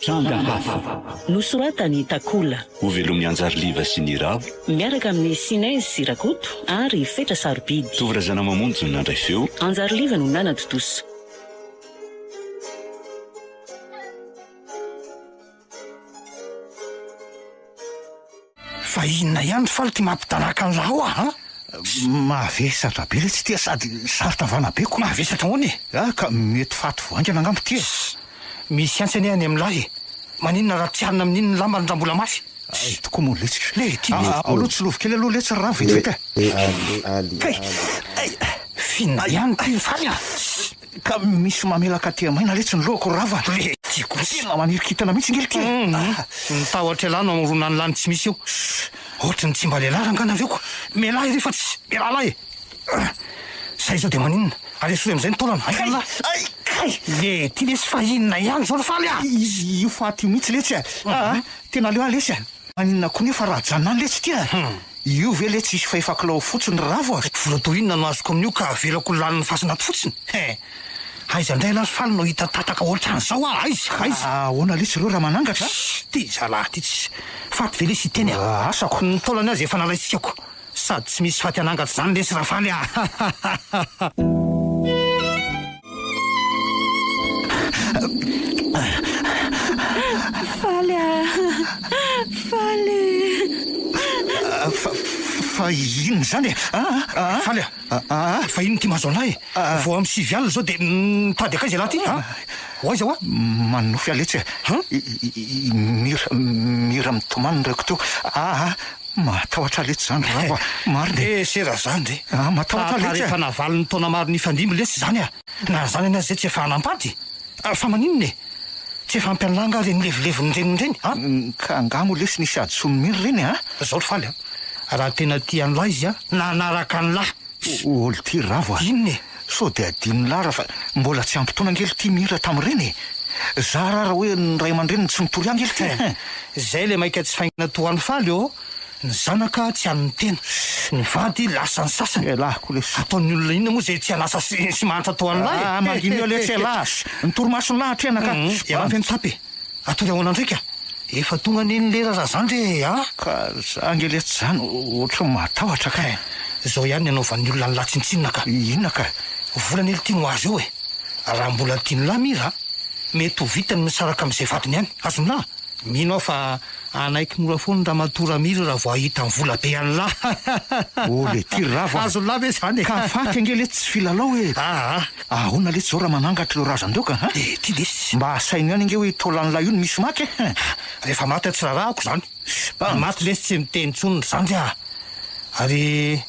tranga hafa nosoratany Takola ho velomin'ny anjariliva sy ny ravo miaraka amin'ny Sinez Sirakoto ary Fetra Sarobidy. Tovirazana mamonjy no nandray feo Anjariliva no nanatotoso. Fa inona ihany faly ty mampitanaka an laho ah? Mavesatra be le tsy tia sady sarotra vanabeko. Mavesatra hoany ka mety faty voangana angambo tia. Misy antsany any amin'lahy maninona raha tsy harina amin'inony lamba ny rambola mafy. Ay tokoa moa letsy le ty aloha tsy lovo kely aloha letsy raha vetivety kay finna ihany ty faly ah. Ka misy mamelaka tia maina letsy ny lohako rava le tiako tena maniry kitana mihitsy ngely ty nitahotra lano amorona ny lany tsy misy eo ohatry ny tsy mba lehilahy rangana avy eko melahy rehefa tsy melalahy zay zao de maninona ary esory am'izay ny taolana le ty lesy fa inona ihany zao ry faly ah. Izy io faty mihitsy letsy tena leo lesy maninona koa nefa raha janona any letsy tia io ve letsy isy fahefakilao fotsiny ravo vola to inona no azoko amin'io ka avelako laniny fasinaty fotsiny aiza ndray lazo faly no hita tataka ohatran'izao aiza ahoana letsy reo raha manangatra ty zalahy ty tsy faty ve lesy iteny asako ny taolany azy efa nalaitsikako sady tsy misy faty anangatra zany lesy raha faly fa inona zany faly fa inona ty mahazo anahy vao amin'ny 6 alina zao de mitady akaiza lahy ty oaiza hoa manofy aletsy mira mitomany reko teo matahotra letsy zany rava mariny sera zany de matahotra letsy rehefa navaliny taona maro ny fandimy letsy zany na zany anazy zay tsy efa hanampady fa maninona tsy efa ampianlanga reny levileviny renyreny ka angamo lesy nisy ady sonomiry reny zao ry faly raha tena tia an'lahy izy nanaraka an'lahy olo ty ravo inony so de adiny lara fa mbola tsy ampitona ngely ty mihira tam'ireny za raha hoe ny ray aman-dreny tsy mitory angely ty zay le maika tsy faingana toany faly ny zanaka tsy an'ny tena ny vady lasa ny sasany lahiko lesy ataon'ny olona inona moa zay tsy anasa sy mahantra toany lahy magimy letsy las ny torimaso ny lahatra ena ka eafy mitapy atory ahoana ndraika efa tonga neny lera raha zany re ka za ngeletsy zany ohatra matahotra ka zao ihany anaovan'ny olona ny latsinitsinina ka inona ka volany ely ty no azy eo raha mbola tiany lahy mira mety ho vitany misaraka am'izay vadiny ihany azony lahy mino aho fa anaiky mora foany raha matora mira raha vao ahita ny vola be any lahy le ty ravo azony lahy ve zany ka faty angeletsy tsy filalao ahoana letsy zao raha manangatra leo razandeoka de ty lesy mba asainy ihany ange hoe taolan'lahy io ny misy maky rehefa maty tsy rarahako zany maty lesy tsy miteny tsonony zany ary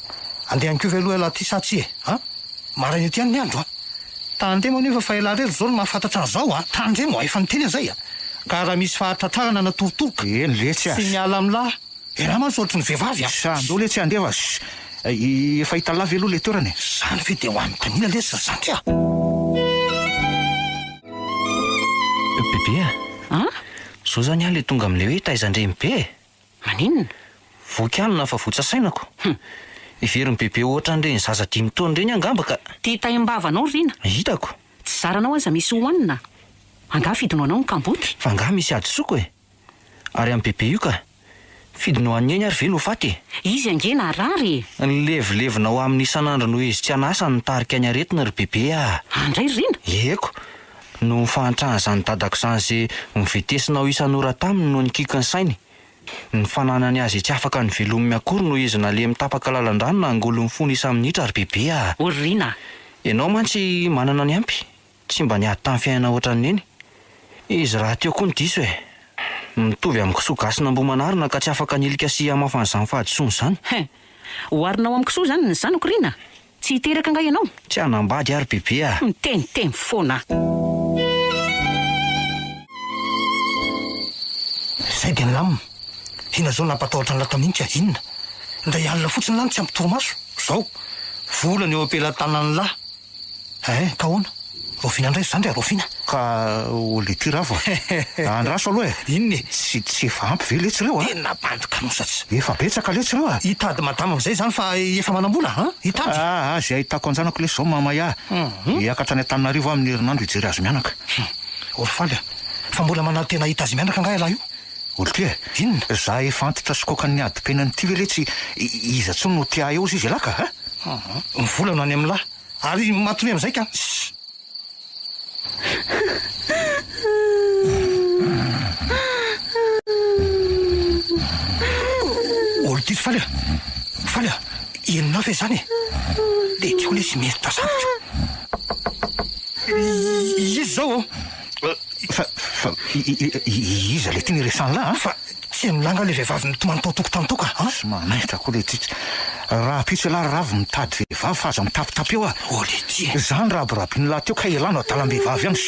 andehany ve aloha laha ty satsy maraina ty any ny andro tandremo nefa fa ela rery zao no mahafantatra an'izao tandremo efa niteny an'izay ka raha misy fahatratrarana natorotoroka eny letsy sy miala am'lahy raha man saotry ny vehivavy sandro letsy andefa efa hita lavy aloha le toerany zany fe de ho amikanina lesy zany bebe zao zany le tonga am'le hoe taizandremy be maninona vokalina fa votsasainako iveriny bebe ohatra n'ireny zaza 5 taona reny angamba ka ty taim-bavanao rina hitako tsy zaranao aza misy hoanina anga fidinao anao ny kamboty fa nga misy adisoko ary amin'ny bebe io ka fidinao any eny ary ve no faty izy angena rary ny levilevinao amin'ny isan'andro no izy tsy anasa ny tarika any aretina ry bebe andray rina eko no fahantrahany zany dadako zany ze mivetesinao isan'ora taminy no nikikiny sainy ny fananany azy tsy afaka ny velomy miakory no izy nale mitapaka lalan-drano na angolo ny fony isa-minitra ry bebe orina ianao mantsy manana ny ampy tsy mba niady tamin'ny fiainana ohatran'eny izy raha teo koa ny diso mitovy amin'ny kisoa-gasina mbomanarina ka tsy afaka nilika sy amafany zany fahadisoany zany hoarinao amin'ny kisoa zany ny zanako rina tsy hiteraka nga ianao tsy hanambady ary bebe miteniteny foana zay de nylamina ina zao nampatahotra ny lataminitsy inona ndray alina fotsiny lany tsy ampitoromaso zao volany eo ampelatanany lahy ka hoana rofina ndray zany rofina ka ole ty ravo andraso aloha inony tsy efa ampy ve letsy reo tena bandika nosatsy efa betsaka letsy reo hitady madama am'izay zany fa efa manambola hitady zay ahitako anjanako lesy zao mamay iakatra ny Antananarivo amin'ny herinandro hijery azy mianaka ory faly fa mbola manao tena hita azy mianaka nga lahy io. Olo ty e, Inona? za efa antitra sokokany ady-penany ty ve le tsy iza tsony no tia eo izy alaka ha? Mivolana any amin'ny lahy ary matony amin'izay ka. Olo ty faly a inona ve zany le tiako le sy mety tasavitra izy zao fa iza le ty niresany la fa tsy milanga le vehivavy nytomany tao tokotany toka sy manaitra koa le tsitsy raha pitsy lahy ravy mitady vehivavy fa aza mitapitapy eo o le ty zany rabiraby ny lahy teo ka elano adalam-behivavy any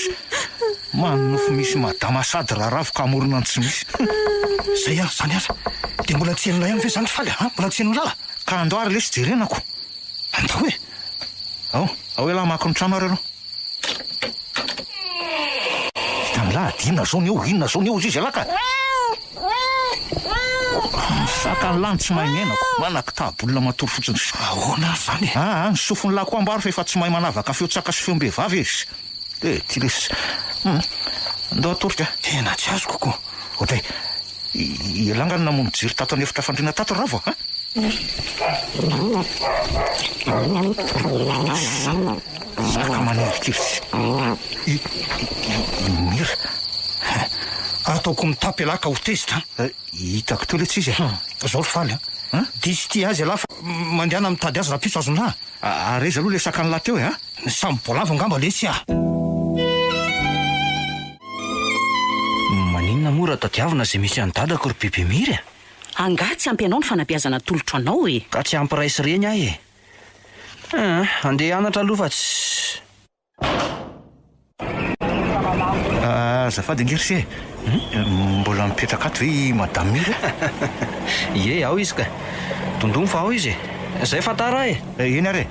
manofo misy madama sady raha ravy ka amorona ny tsy misy zay a zany aza de mbola tsy henona ihany ve zany faly mbola tsy henona lala ka andoary le sy jerenako andao hoe ao elahy mako ny trano ary anao hitany lahy adinona zao ny eo inona zao ny eo izy alaka misaka ny lany tsy mahay miainako manaka tabolona matory fotsiny ahoana zany ny sofony lahy koa ambaro fa efa tsy mahay manavaka feo-tsaka sy feom-behivavy izy ty lesy andao atorika tena tsy azo kokoa otay ilangany namono jiry tato any efitra fandrina tato ravo zaka manerikirsy mira ataoko mitapy lahy ka ho tezitra hitako teo le tsy izy zao ry faly disy ty azy lahy fa mandehana mitady azy raha pitso azonlahy areza aloha le sakany lahy teo samy bolavo angamba le tsy maninona mora tadiavina zay misy anydadako ry bebe miry anga tsy ampy anao ny fanabeazana tolotro anao ka tsy ampiraisy reny ahy andeha anatra aloha fa tsy azafady angersy mbola mipetraka ato ve madame miry ie ao izy ka tondony fa ao izy zay fatara eny ary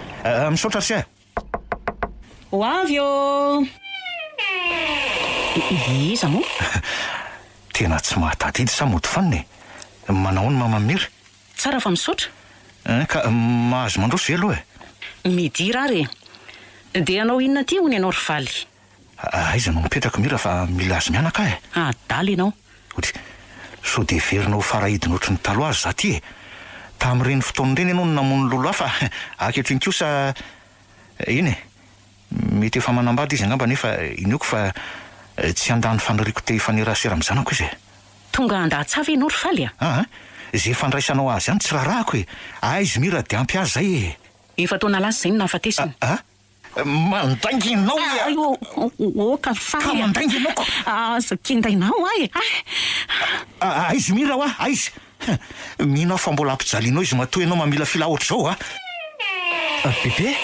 misaotra sy ho avy o iza moa tena tsy mahatadidy sa mody faniny manao ny mamamiry tsara fa misaotra ka mahazo mandroso ve aloha midira ary de anao inona ty hony anao ry faly aiza no mipetraka mira fa mila azy mianaka daly ianao otry so de verinao farahidiny ohatry ny taloha azy za ty tamin'ireny fotoany reny ianao no namono lolo hafa aketriny kosa iny mety efa manambady izy angamba nefa inioko fa tsy andany faniriko te fanerasera am'zanako izy tonga andahtsavy ianao ry faly zay fandraisanao azy any tsy raharahako aizy mira de ampy azy zay efa taona lasy zay ny nahafatesiny mandaingy ianao oka faly ka mandaingy ianao ko aza kindainao aizy mira aizy minao fa mbola ampijalinao izy matoa ianao mamila fila ohatr' zao bebe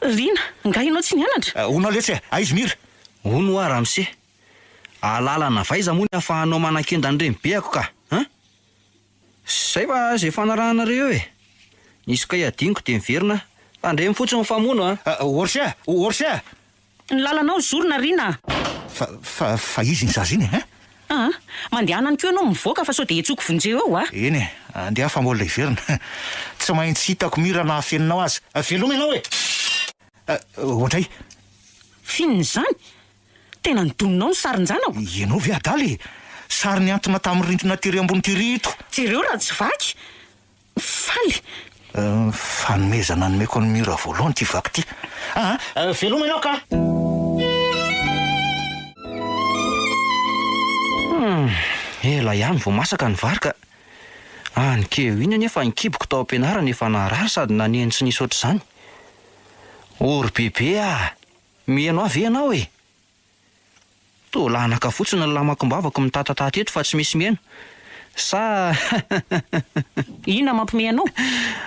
rina nga ianao tsy nianatra onao letsy aizy mira ono a ramse alalana vaiza moa ny afahanao manan-kendany reny be ako ka zay fa zay fanarahanareo nisy ka iadiniko de miverina fandremy fotsiny ny famono orsy ny lalanao zorona rina fa izy ny zazy iny mandehanany ko ianao mivoaka fa sao de etsoko vonjeo eo eny andeha fa mbola iverina tsy maintsy hitako mira na afeninao azy veloma ianao ohatray finony zany tena nidoninao ny sarinjanao ianao ve adaly sary ny antona tamin'ny rindrina tery ambony tyrito jereo raha tsy vaky faly fanomezana nomeko ny mira voalohany ty vaky ty veloma ianao ka ela ihany vo masaka ny vary ka nykeo iny anefa nikiboko tao am-pianarana efa naharary sady naneny tsy nisy oatra zany ory bebe mianao avy ianao to lanaka fotsiny ny lamakom-bavako mitatataty eto fa tsy misy miaino sa ina mampime anao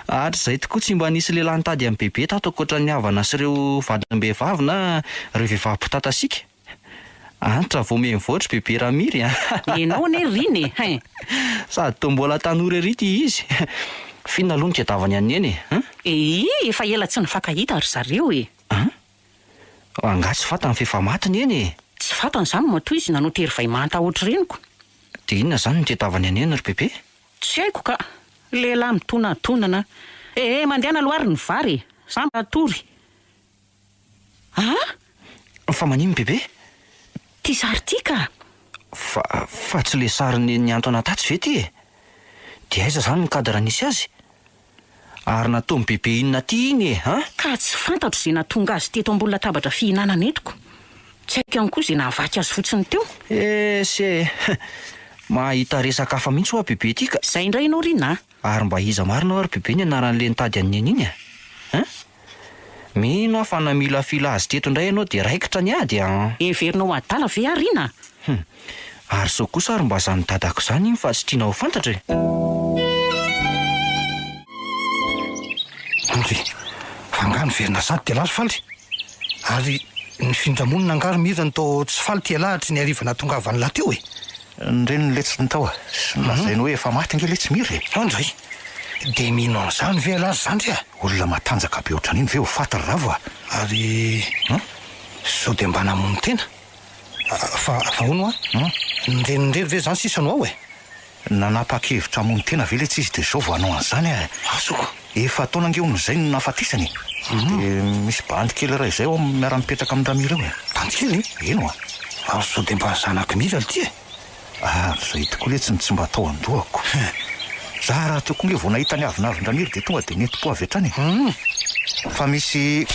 hatry zay tokoa tsy mba nisy lehilahy nitady amin'ny bebe tato akoatra ny havana sy ireo vadim-behivavy na reo vehivavim-potatasika antra vo mivoatra bebe raha miry ianao ane riny sady to mbola tanora ery ty izy fina aloha ny tiatavany any eny efa ela tsy nifakahita ry zareo anga tsy fantany fefa matiny eny tsy fantany zany matoa izy nanao tery vai manta ohatry reniko de inona zany ny tiatavany any eny ry bebe tsy haiko ka lehilahy mitonatonana mandehana loary ny vary samba atory fa manino bebe Ty sary ty ka? Fa tsy le sary ny Antoana tatsy ve ty e? Dia aiza zany ny kadra nisy azy? Ary nataony bebe inona ty iny e, ha? Ka tsy fantatro izay nahatonga azy teto ambony latabatra fihinanana entiko. Tsy haiko ihany koa izay nahavaky azy fotsiny teo. Se mahita resaka hafa mihitsy ho a bebe ty ka. Izay indray ianao Rina. Ary mba iza marina ary bebe ny anaran'le nitady an'iny iny a? Mino aho fa namila fila azy teto indray ianao dia raikitra ny ady a. Everinao adala ve Rina? Ary sao kosa ary mba zany dadako zany iny fa tsy tiana ho fantatra e. Andry, fangano verina sady dia lazo faly. Ary ny findramonina angary mirana tao tsy faly ty lahatra ny arivana tongavany lahy teo e. Nireny letsy ny tao sy lazainy hoe efa maty ange letsy miry e. Andray, dia mino an'izany ve lazy zany ty a? Olona matanjaka be ohatran'iny ve ho fatary ravo a? Ary sao dia mba namono tena. Fa hono a? Nirenirery ve zany sisanao ao e? Nanapa-kevitra hamono tena ve letsy izy dia zao vao hanao an'izany a? Azoko. Efa taona ange ono izay no nahafatisany. Dia misy bandy kely raha izay ao miara-mipetraka amin'ny raha mira eo e. Bandy kely? Eno a? Ary sao dia mba zanaky mira ty e? Zay tokoa letsy tsy mba atao andohako. Za raha toko nge vao nahita ny avy navin-dramiry dia tonga dia mety po avy hatrany. Fa misy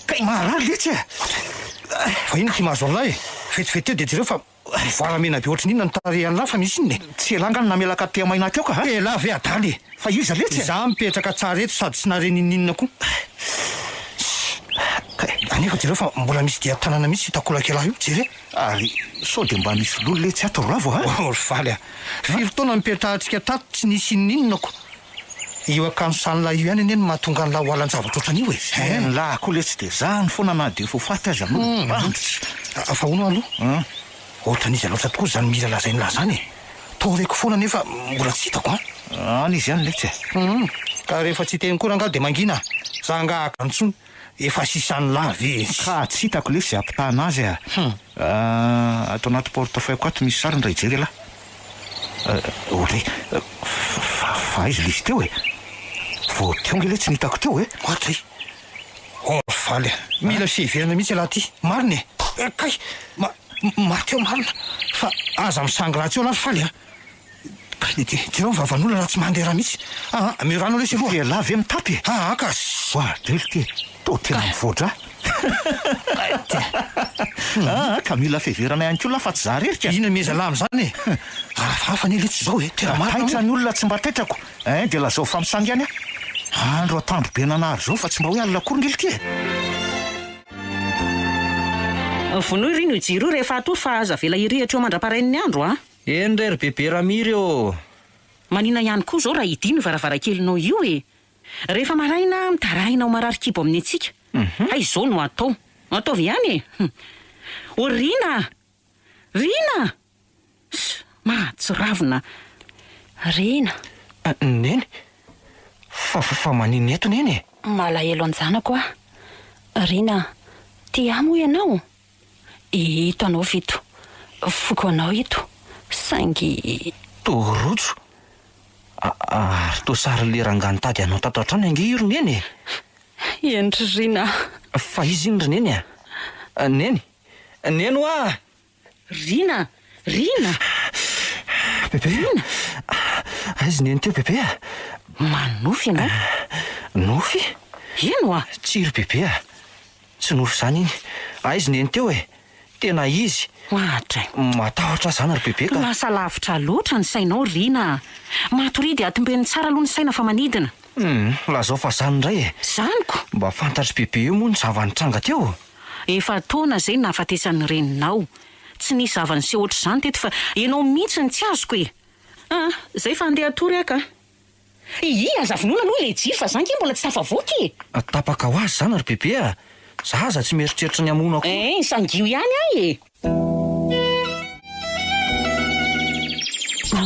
kay marary letsy e. Fa ino ty mahazo an'lahy e? Vetivety eo dia jereo fa varamena be ohatran'inona ny tare an'lahy fa misy iny e. Tsy elangany namelaka ty amaina teo ka ha? Lahy ve adaly. Fa iza letsy e? Za mipetraka tsara eto sady tsy narenin'inona koa. Anefa jereo fa mbola misy dia tanana misy hitakolakelahy io jere. Ary sao dia mba misy lolo letsy ato ravo ha? Ory faly a. Firy taona mipetrahantsika tato tsy nisy inona ko. Io akanjo sanylahy io ihany eny no mahatonga ny lahy ho alan-javatra ohatran'io e. Ny lahy koa letsy dia zany foana na dia fofaty azy amin'olo. Fa hono aloha ohatran'izy loatra tokoa zany mira lazainy lahy zany e. Toreko foana nefa mbola tsy hitako a. Any izy ihany letsy e. Ka rehefa tsy teny koa rangaha dia mangina. Za ngahaka antsony efa sisan'ny lahy ve. Ka tsy hitako lesy ampitahana azy a. Ato anaty portefeuille ato misy sariny ray jery lahy. Ohatry fa izy lisy teo e. Vao teo nge letsy nitako teo e. Ohatry. Ory faly a. Mila fiheverana mihitsy lahy ty. Marina e. Kay maty eo marina. Fa aza misangy raha tsy eo lahy faly a. Jereo mivavan'olona raha tsy mandeha raha mihitsy. Miranao lesy aloha. Dia lahy ve mitapy e. Ka Drely ty to tena mivoatra. Ka mila fiheverana ihany koa lahy fa tsy za rerika. Ina meza lamy zany e. Hafa ny letsy zao e. Tena marina. Taitra ny olona tsy mba taitrako. Dia lazao fa misangy ihany a. Andro atandro be nanary zao fa tsy mba hoe alina akory ngely ty e. Vonoy Rino jiro rehefa atory fa aza vela irihatra eo mandra-parain'ny andro a. Eny ry bebe Ramira eo. Manina ihany koa zao raha idino varavarankelinao io e. Rehefa maraina mitarahinao marary kibo amin'ny antsika. Izao no atao. Ataovy ihany e. O Rina! Mahatsiravina. Rina. Neny? Fa manino eto neny e? Malahelo anjanako a. Rina, ty amo ianao? Ito anao vito. Foko anao ito. Saingy Torojo. Ary to sary le ranganitady anao tato atrany ange iro neny e. Endry Rina. Fa izy iny ry neny a. Neny ho a. Rina. Bebe. Aizy neny teo bebe a. Manofy ianao? Nofy? Ino a? Tsiry bebe a. Tsy nofy zany iny. Aizy neny teo e. Tena izy. Ohatray. Matahotra zany ry bebe ka. Lasa lavitra loatra ny sainao Rina. Matoridy atimbeny tsara aloha ny saina fa manidina. Lazao fa zany indray e. Zaniko. Mba fantatry bebe io moa ny zavanitranga teo. Efa taona zay nahafatesan'ny reninao. Tsy nisy zavaniseho ohatr' izany teto fa ianao mihitsy ny tsy azoko e. Zay fa andeha atory aka. Aza vonoina aloha le jiro fa zany ke mbola tsy tafavoky e. Tapaka ho azy zany ry bebe a. Zaza tsy mieritreritra ny amono ako. Sangio ihany ahy e.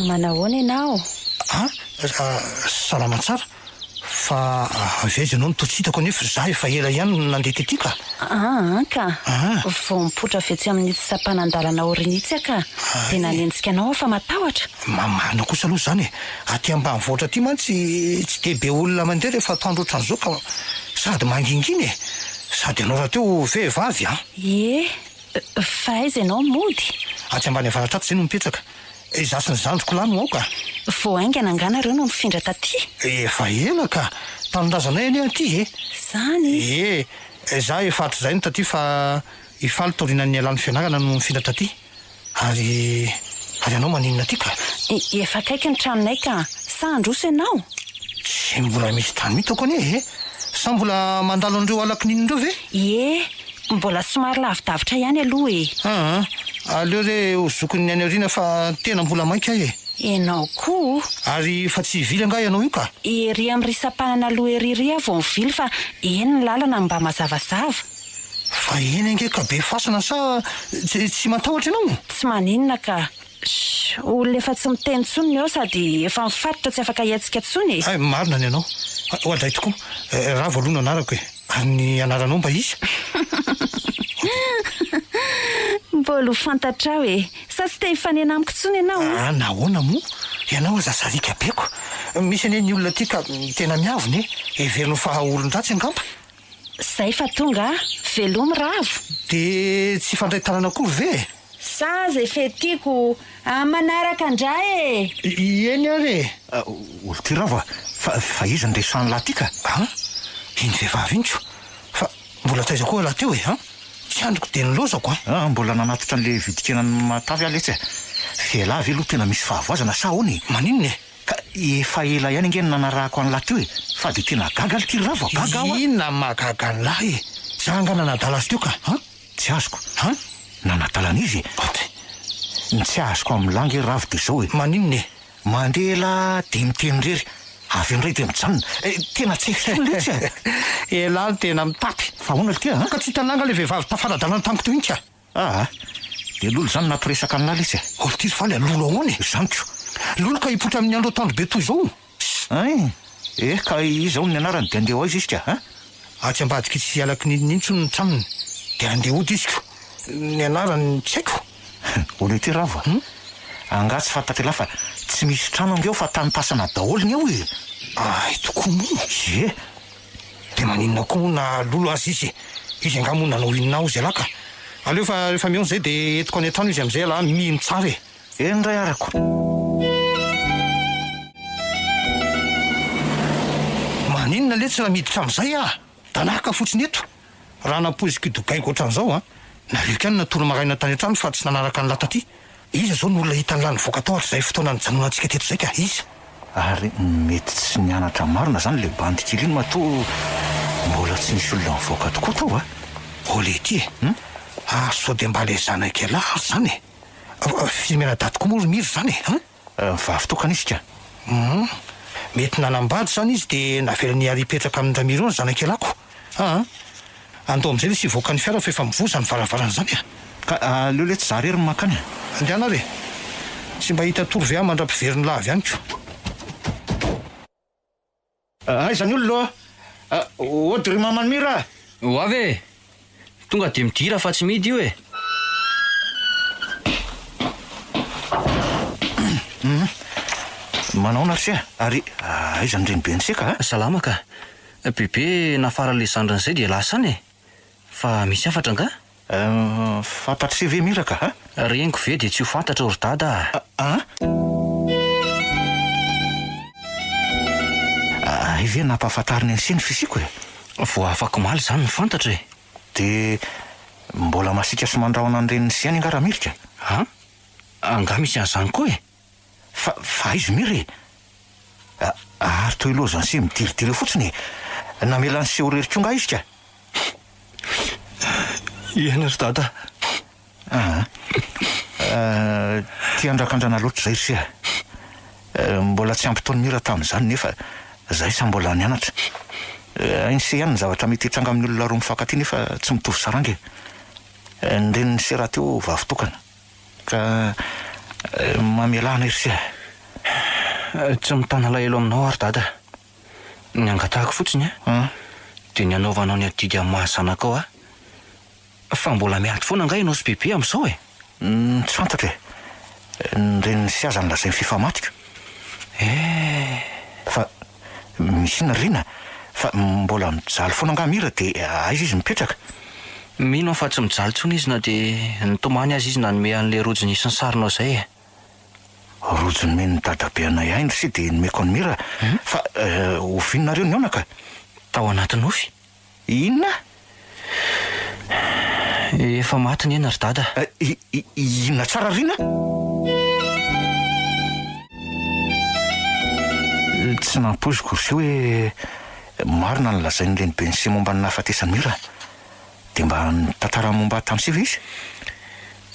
Manahoana ianao? Salama tsara. Fa aveza ianao nitotsitako nefa za efa ela ihany nandeha tety ka. Ka vao mipotra avetsy amin'ny tsapanandalana orinitsy aka. Dia nanenjika anao fa matahotra. Mamana kosa aloha zany e. Aty ambanivohitra aty mantsy tsy dia be olona mandeha rehefa atoandro ohatran'izao ka sady manginginy e. Sady anao raha teo vehivavy a. Fa aiza ianao mody? Aty ambany avaratra ato zay no mipetraka. Zasy ny zandriko lany ao ka. Vao aingana anganareo no mifindra taty? Efa ela ka. Tanindrazanay any aty Zany? Za efa hatry zay no taty fa ifaly taorinan'ny alan'ny fianarana no mifindra taty. Ary anao maninona aty ka? Efa kaiky ny tranonay ka. Sa androso ianao? Tsy mbola misy tany mitako anie sa mbola mandalo an'ireo alakininindreo ve? Mbola somary lavidavitra ihany aloha aleo re ho zokony any aoriana fa tena mbola mainka Ianao koa? Ary fa tsy vily anga ianao io ka? Ery amin'ny risampanana aloha ery vao mivily fa eny ny lalana mba mazavazava. Fa eny ange ka be fasana sa tsy matahotra ianao? Tsy maninona ka. Olona efa tsy miteny tsony eo sady efa mifatotra tsy afaka hiatsika tsony. Marina ny ianao. Hoadray tokoa. Raha voalohany anarako ary ny anaranao mba izy? Mbola ho fantatra sa tsy te hifanena amiko tsony ianao? Nahoana moa? Ianao azasarika beko. Misy anie ny olona aty ka tena miavony everino fa olon-dratsy angamba. Zay fa tonga velomy ravo. De tsy fandray tanana koa ve? Sa zay fetiko manaraka andray Eny ary olo ty ravo fa izy nresany lahy ty ka? Iny vehivavy inko. Fa mbola taiza koa lahy teo tsy androko de nilozako mbola nanatitra an'le vidikenany matavy aletsy Fela ve aloha tena misy fahavoazana sa hony? Maninona Ka efa ela ihany nge nanarahako an lahy teo fa de tena gaga ty ravo gaga ao. Inona mahagaga ny lahy za angana nadala azy teo ka Tsy azoko nanadalana izy tsy azoko amin'ny langy ravo de zao Maninona mandela de miteny rery avy am'ray de mijanona tena tsy letsy elaly tena mitapy fa hoana ty ka tsy hitananga le vehivavy tafaradalana tamiko teo inka de lolo zany nampiresaka ny lahy letsy olo ty faly lolo ahoany zaniko lolo ka hipotra amin'ny andro tandro be toy zao ka izao ny anarany de andeha izy ka atsy ambadika tsy alaky ninitsy ny tranony de andeha ody iziko ny anarany tsy haiko olo ty ravo angatsy fantatry lahy fa tsy misy trano angeo fa tanypasana daholo ny ao tokoa moa de maninona koa na lolo azy izy angamo nanao inona izy alaka aleo fa rehefa mihaona zay de etiko any an-trano izy am'izay ala mino tsara ndray arako maninona letsy raha miditra am'izay danaka fotsiny eto raha napoziko dogaiko ohatran'izao naleoko ihany natoro maraina tany an-trano fa tsy nanaraka ny lata ty izy zao ny olona hitany lany voaka tao atr'izay fotoana ny janonantsika teto zay ka izy ary mety tsy nianatra marina zany le bandikily iny mato mbola tsy misy olona mivoaka tokoa tao ole ty sao de mba le zanaka lahary zany filmena daty koa mory miro zany vavy tokana izy ka mety nanambady zany izy de navelany ary petraka amin'ny ramiro eo ny zanaka lako andao am'izay le sy voaka ny fiara fa efa mivoza ny varavarana zany ka aleo le tsy za rery makany andeana re tsy mba hita torovy mandra-piveriny lavy anyko aizany olona odry mamanmira ho avy tonga de midira fa tsy midy io manao narsia ary aizany reny be nyseka salama ka bebe nafara le zandran'izay de lasany fa misy afatra nga fantatry se ve mira ka reniko ve de tsy ho fantatra ory dada ive nampahafantariny ny seny fisiko vo afaka maly zany ny fantatra de mbola masika sy mandrahona an'ireny siany angaramirika anga misy an'izany koa fa izy miry ary toy loha zany se midiridiry fotsiny namela ny seho rery konga izy ka iena ry dada ty andrakandrana loatra zay ry se mbola tsy ampytony mira tamin'izany nefa zay sa mbola nianatra iny se ihany ny zavatra mety hitranga amin'ny olona roa mifankaty nefa tsy mitovy sarange nireny se raha teo vavy tokana ka mamelana iry se tsy mitana lahelo aminao ary dada ny angatahako fotsiny de ny anaovanao ny adidy amin'ny mahazanaka ao fa mbola miady foana nga ianao sy bebe am'izao tsy fantatra nireny sy aza ny lazay ny fifamatika fa misy ina rina fa mbola mijaly foana nga mira de aiza izy mipetraka Mino fa tsy mijaly tsony izy na dia nitomany azy izy nanome an'ilay rojony isy ny sarinao izay e. Rojony meny dadabe anay aindro sy dia nomeko ny mira. Fa ovinonareo ny aona ka? Tao anaty nofy. Inona? Efa maty ny eny ry dada. Inona tsara rina? Tsy nampoziko ry se hoe marina ny lazain'ny lehibe ny se momba ny nahafatesany mira. Dia mba nitantara momba tamin'ny siva izy?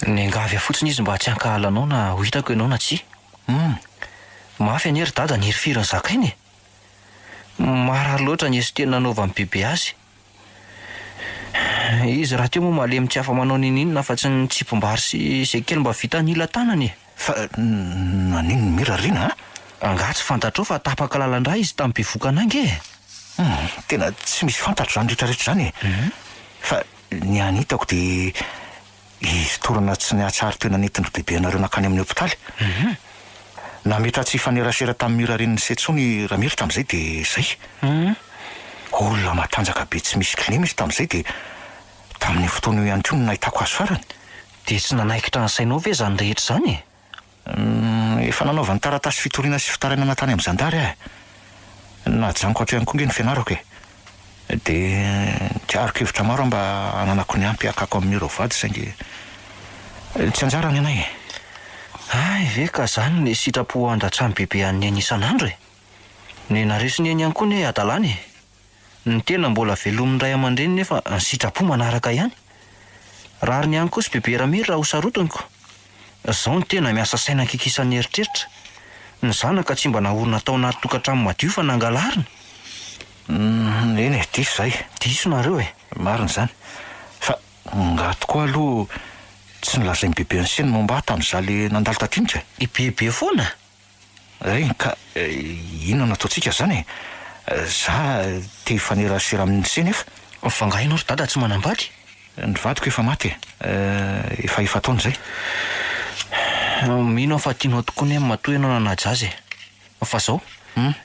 Niangavy fotsiny izy mba tsy hankahalanao na ho hitako ianao na tsy. Mafy anie ry dada nirifiry ny zakainy. Marary loatra ny esy tena nanaova amin'ny bebe azy. Izy raha teo moa malemy tsy afa manao ninina fa tsy ny tsipom-bary sy izay kely mba vita ny ila tanany. Fa nanino ny mira rina? Anga tsy fantatrao fa tapaka lalandra izy tamin'ny bevokanange. Tena tsy misy fantatro zany rehetrarehetra zany. Fa ny anitako dia izy torana tsy nihatsary tena nentin'ny bebe anareo nakany amin'ny hopitaly. Na mety tsy fanerasera tamin'ny mira reny ny setsony raha miritra amin'izay dia izay. Olona matanjaka be tsy misy kliny izy tamin'izay dia tamin'ny fotoana io ihany koa no nahitako azy farany. Dia tsy nanaikitra ny sainao ve zany rehetra zany? Efa nanaovany taratasy fitoriana sy fitarainana tany amin'ny zandary aho. Najanoko hatro ihany koa nge ny fianarako e. Dia tiariko hevitra maro mba ananako ny ampy hakako amin'ny mira vady saingy tsy anjara ny anay. Ay ve ka zany ny sitrapo andatrany bebe an'ny eny isan'andro e. Ny nareo sy ny eny ihany koa ny adalany. Ny tena mbola velomin'ny ray aman-dreny nefa ny sitrapo manaraka ihany. Rary ny ihany koa sy bebe Ramiro raha ho sarotonyko. Zao ny tena miasa saina kikisan'ny eritreritra. Ny zanaka tsy mba nahorona tao anaty tokantrano madio fa nangalarina. Eny e, diso zay. Diso nareo e. Marina zany. Fa ngato koa aloha tsy nilazain'ny bebe ny seny momba ahy tamin'izaho nandalo tatinitra. I bebe foana? Ka inona nataontsika zany e? Za te hifanerasera amin'ny seny efa. Fa ngainao ry dada tsy manambady? Ny vadiko efa maty e. Efa taona zay. Mino fa tianao tokoa ny matoa ianao nanaja azy e. Fa zao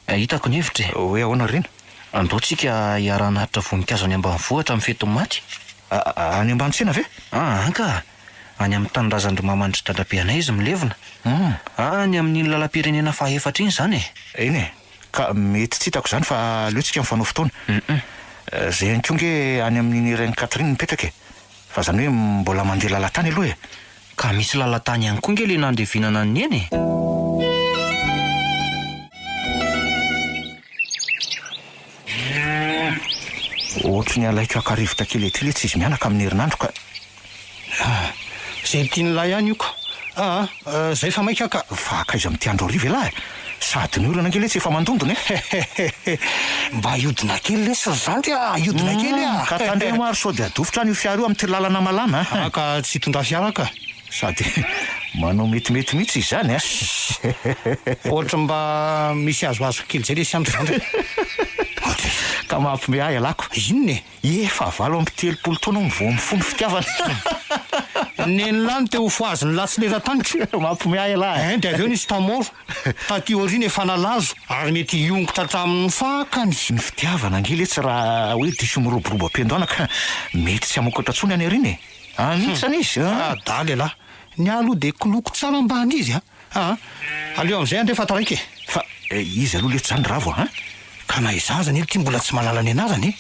hitako ny hevitra e. Hoe ahoana rina? Andaotsika hiara-naritra voninkazo any ambanivohitra amin'ny fetin'ny maty. Any ambany-tsena ve? Anka any amin'ny tanindrazandry mamandry dadabe anay izy milevina. Any amin'ny lalam-pirenena fahaefatra iny zany e. Eny e. Ka mety tsy hitako zany fa aleotsika mifanao fotoana. Zay ihany koa nge any amin'ny Reine Catherine mipetraka e. Fa zany hoe mbola mandeha lalatany aloha e. Ka misy lalatany ihany koa nge le nandevinana ny eny e. Ohatry ny alaiko akarivotra kely ety le tsy izy mianaka amin'ny herinandro ka. Zay tiany lahy ihany io ka. Zay fa maika ka. Vakaiza amin'ny tiandro arivo lahy. Sady ny orana kely tsy efa mandondona e. Mba iodina kely le serzanty iodina kely ka tandrena maro sody adofotra ny fiara io amin'ny ty lalana malama. Ka tsy tondra fiara ka. Sady manao metimety mihitsy izy zany ohatra mba misy azoazo kely zay le sy andro zany. Ka mampime ahy alako. Inona e? Efa 7 taona mivoa mifono fitiavana. Neny lany teo foazy ny lasy lera-tanitra. Mampime ahy lahy. Dia aveo nisy tamoro. Taty orina efa nalazo ary mety iongotra hatramin'ny fakany. Ny fitiavana angely tsy raha hoe diso miroborobo am-pendoana ka mety tsy hamokatra tsony any ariny e. Anitsany izy. Da lehilahy. Ny aloha dia koloko tsara mbany izy aleo amin'izay andefa taraiky. Fa izy aloha lety zany ravo ka na izazany ely ty mbola tsy malala ny anarany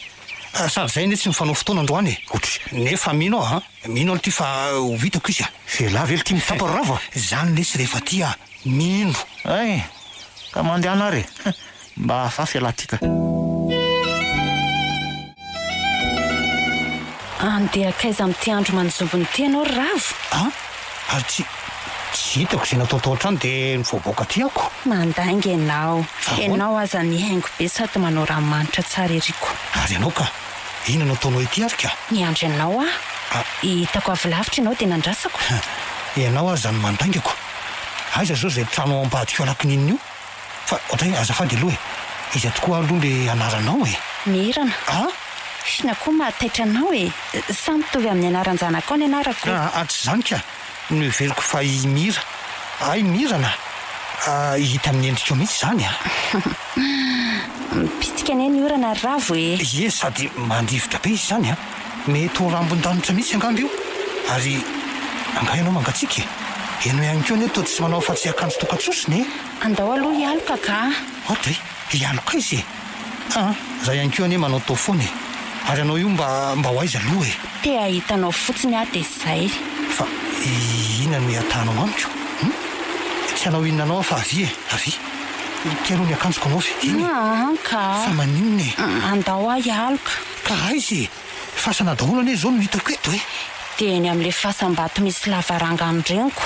sady zay ne tsy mifanao fotoana androany e. Nefa mino mino alo ty fa ho vitako izy Vehilavy ely ty mitapany ravo zany lesy rehefa ty mino. Ay, ka mandeha ary mba afafy alahy tika. Andeha akaiza amin'ity andro manjombony ty ianao ravo? Ary tsy hitako izay nataotao hatrany dia nivoaboaka ty ako. Mandainga ianao aza mihaingo be sady manao ranomanitra tsara eriko. Ary ianao ka inona nataonao ity ary ka? Niandry ianao hitako avy lavitra ianao dia nandrasako. Ianao aza ny mandaingako. Aiza zao zay trano ambadika alakininina io fa ohatray azafady aloha e. Izy tokoa aloha le anaranao e. Mirana. Sina koa mahataitra anao e. Samy mitovy amin'ny anaran-janako ny anarako. Tsy zany ka. Noveriko fa Mira. Ay Mirana. Hita amin'ny endrika mihitsy zany Mipitika anie ny orana ravo e. Sady mandrivotra be izy zany mety ho rambon-danitra mihitsy angamba io ary anga ianao mangatsiaka eno ihany koa ne to tsy manao fa-tsy akanjo tokatsosiny andao aloha ialoka ka ohatra ialoka izy za ihany koa ane manao tao foana ary anao io mba ho aiza aloha te ahitanao fotsiny aho de zay fa inona no iatanao amiko tsy anao inonanao fa avy ty aloha ny akanjoko anao iny ka fa maninona andao aho ialoka ka aizy fasana daholo ane zao no hitako eto de eny am'le fasambato misy lavarangano reniko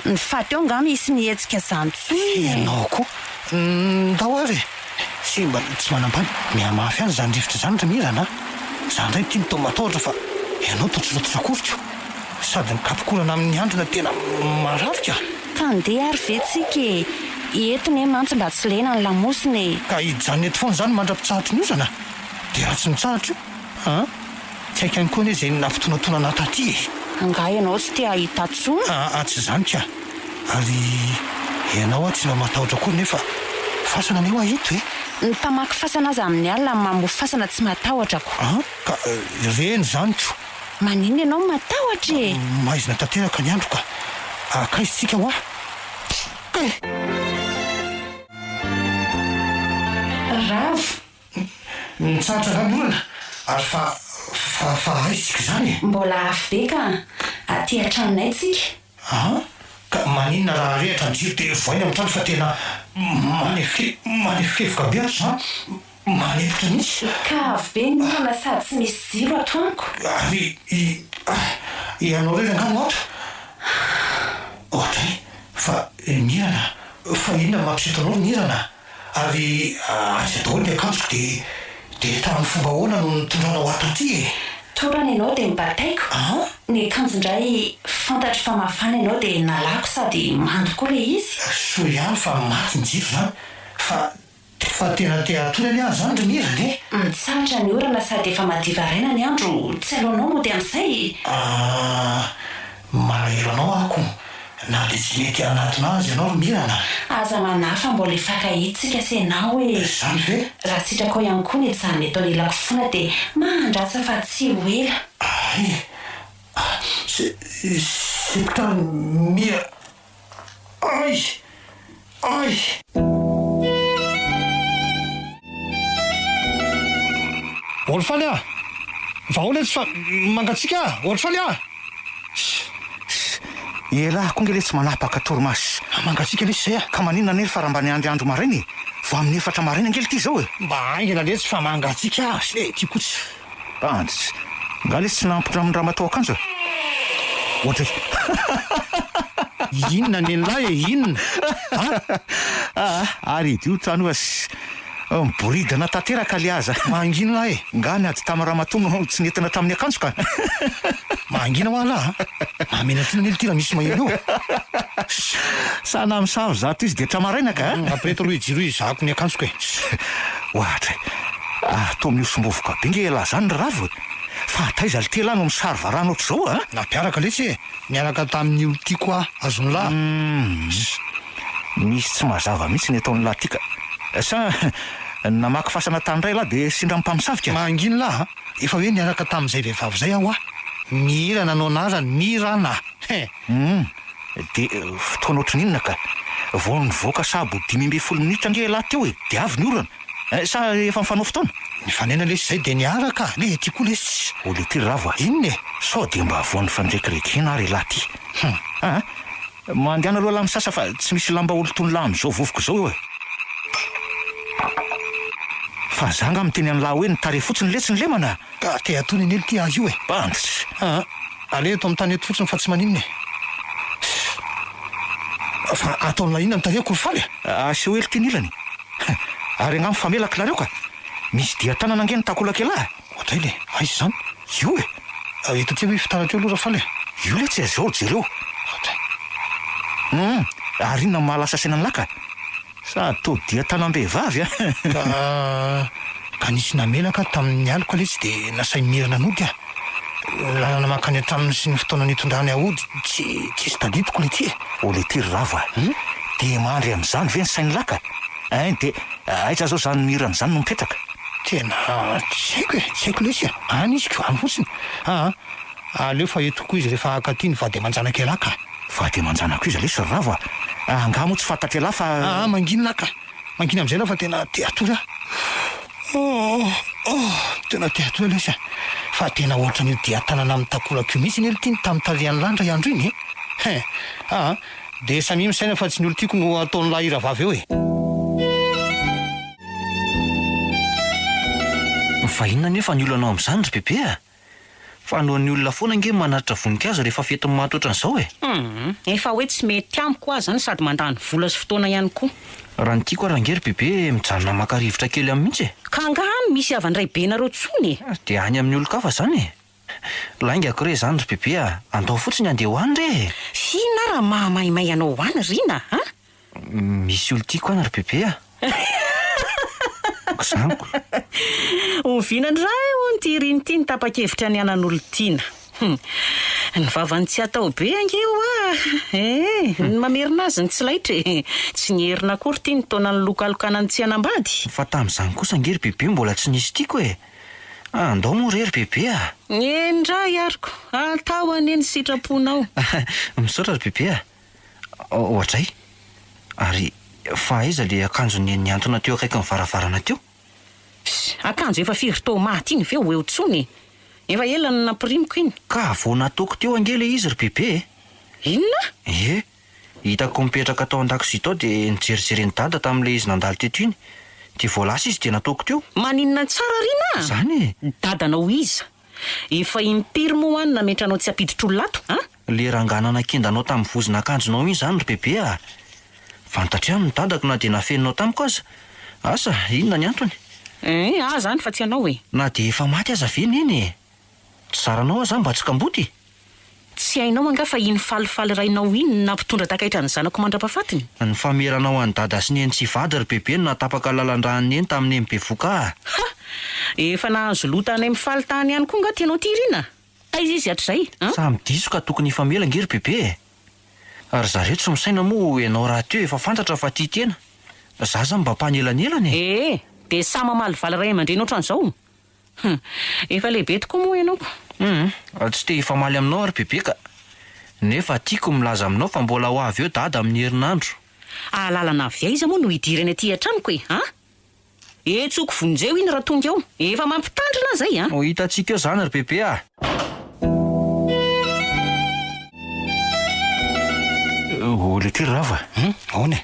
ny faty eo nga misy nihetsika zantsoy ianao koa ndao ary sy mba tsy manambany mihamafy any zany rivotra zany ramirana za ndray tia nytao matahotra fa ianao totsirotosakorotra sady nikapokorana amin'ny androna tena mararika ka ndeha ary vetsika entiny mantsy mba tsy lena ny lamosiny ka ijanony eto foana zany mandra-pitsahatry ny ozana de raha tsy mitsahatra io tsy haika any koa ane zay nampitonatona nataty anga ianao tsy te ahita tsona tsy zany ka ary ianao tsy mba matahotra koa nefa fasana aneo ahito ny tamaky fasana azy amin'ny alina mamofo fasana tsy matahotrako ka reny zany ko maninona ianao matahotra maizina tanteraka ny andro ka akaizitsika hoa ravo nitsahatra raby olana ary fa aizitsika zany mbola afo be ka aty antranonay tsika ka maninona raha rehatra njiro de voaina amitrano fa tena manefikefoka be ato zany manefitra mihitsy ka avy be ny olana sady tsy misy ziro atoaniko ary ianao reny angano ato ohatra fa mirana fa inona mampisetanao mirana ary aza daholo ny akanjoko de tamin'ny fomba hoana no nitondranao ato aty torana ianao de mibataiko ny akanjo indray fantatry fa mafana ianao de nalako sady mando koa le izy so ihany fa maty ny jiro zany fa tena te atorany azy zany ry mirana mitsahatra ny orana sady efa madivaraina ny andro tsy aloanao mo de amin'izay malahelo anao ako na le tsy mety anatina azy ianao ry mirana aza manafa mbola efakahitsika senao hoe zany ve raha sitraka ao ihany koa ny ejanony eto anelako fona de mandrasa fa tsy ho ela sepitra mia ay oryfaly vahola tsy fa mangatsika oryfaly elahy koa nge le tsy manapaka torimasy mangatsika lesy zay ka maninona nery fa raha mba niandry andro marainy vo amin'ny efatra maraina angely ty zao mba aingana lesy fa mangatsika sy le ty kotsy antsy nga lesy tsy nampotra amin'ny raha matao akanjo ohatra inona ny lahy inona ary dio trano asy miboridana tanteraka le aza mangina lahy nga ny ady tamin'ny raha matono tsy nentina tamin'ny akanjo ka mangina ho ala mamenatrona nely tira misy mahelo io sana misavo zato izy de tramaraina ka apreto aloha ijiro izahako ny akanjoko ohatra to amin'ny osombovoka be nge la zany ravo fa ataiza le tela no misary varana oatra zao nampiaraka letsy miaraka tamin'ny olo tiako azony lahy misy tsy mazava mihitsy ny ataon'ny lahy tika sa namaky fasana tanyray lahy de sindra mimpamisavika mangina lahy efa hoe niaraka tamin'izay vehivavy zay aho mirana no anarany mirana de fotoana ohatrin'inona ka vo nivoaka sabo 5 minitra nge lahy teo de avy ny orana sa efa mifanao fotoana mifanena lesy zay de niaraka le ty koa lesy ole ty ravo inona sao de mba voan'ny fandraikireky ina ary lahy ty mandehana aloha lahy misasa fa tsy misy lamba olo tony lahy am'izao vovoko zao eo fa zanga miteny any lahy hoe nitare fotsiny letsy ny lemana ka te atony nely ty azy io bantsy ale eto amin'ny tany eto fotsiny fa tsy maninona fa ataon'la inona mitareko faly aseo ely tynilany ary agnamy famelaka lareo ka misy dia tanana angeny takolakelahy ohatra ile aizy zany io eto ty hoe fitaratra eo aloha raha faly io le tsy azao jereo ary inona mahalasa senany laka sa to dia tanam-behivavy ka nisy namelaka tamin'ny aliko lesy de nasay mirana nody lalana makany atraminy sy ny fotoana nitondrany ahody tsy taditiko le ty ole ty rava de mandry am'izany ve ny sainy laka de aitra zao zany mirana zany no mipetraka tena tsy haiko lesy nisy any fotsiny aleo fa etoko izy rehefa akaty ny vady aman-janaka elahy ka vady aman-janako izy lesy ravo angah moa tsy fantatra elahy fa mangina lahy ka mangina am'izay lahy fa tena te atory tena te atory lesy fa tena ohatran'io dia tanana amin'ny takolako io mihitsy ny elo tiany tamin'ny tarian'ny landra iandro iny de samy misaina fa tsy ny olo tiako no ataon'ny lahy iravavy eo fa inona nefa ny olonao amin'izany ry bebe fa nohon'ny olona foana nge manaritra voninkazo rehefa fetiny mahatoatra an'izao efa hoe tsy mety amiko azy zany sady mandany vola sy fotoana ihany koa raha ny tiako arangery bebe mijanona maka-rivotra kely amin'ny mihitsy ka angahany misy avandray be nareo tsony de any amin'ny olo-kafa zany laingako re zany ry bebe andao fotsiny andeha hoany re fina raha mahamaimay anao hoany rina misy olo tiako ana ry bebe zaniko ovinandray ty riny ty ny tapa-kevitra ny anan'olo tiana ny vavany tsy atao be angeo ny mamerina azy ny tsy laitra tsy ny herina akory ty ny taona ny lokalokanany tsy anambady fa tamin'izany kosa angery bebe mbola tsy nisy tiako andao moa rery bebe endray ariko atao aneny sitraponao misaotra ry bebe ohatray ary fa aiza le akanjo ny antona teo akaiky ny varavarana teo akanjo efa firy-tao maty iny ve ho eo tsony efa ela ny nampirimiko iny ka vo nataoko teo angely izy ry bebe inona hitako mipetraka tao an-dakozia tao de nijerijereny dada tamin'le izy nandalo teto iny de voalasa izy de nataoko teo maninona tsara rina zany dadanao iza efa impiry mo any nametranao tsy apiditr-olonato le ranganana kendanao tamin'ny vozina akanjonao iny zany ry bebe fantatrano ny dadako na de nafeninao tamiko aza asa inona ny antony zany fa tsy anao na de efa maty aza veny iny tsy zaranao aza mba tsy kamboty tsy hainao anga fa iny falifaly rainao iny nampitondra takaitra ny zanako mandra-pahafatiny ny fameranao any dada sy ny eny tsy vady ry bebe no natapaka lalan-drahany eny tamin'ny embevoka efa nahazo lotany amin'ny falitany ihany koa nga tianao tirina aiza izy hatr'izay samy diso ka tokony ifamela ngery bebe ary zareo tsy misaina moa ianao raha teo efa fantatra fa tia tena za zany mba mpanelanelany de sa mamaly valy ray aman-dreny ohatran'izao efa lehibe tokoa moa ianao tsy te ifamaly aminao ary bebe ka nefa tiako milaza aminao fa mbola ho avy eo dada amin'ny herinandro alalana avy aiza moa no hidirany aty antranoko etsoko vonjeo iny raha tonga eo efa mampitandrina zay ho hitantsika eo zany ry bebe ole ty rava aony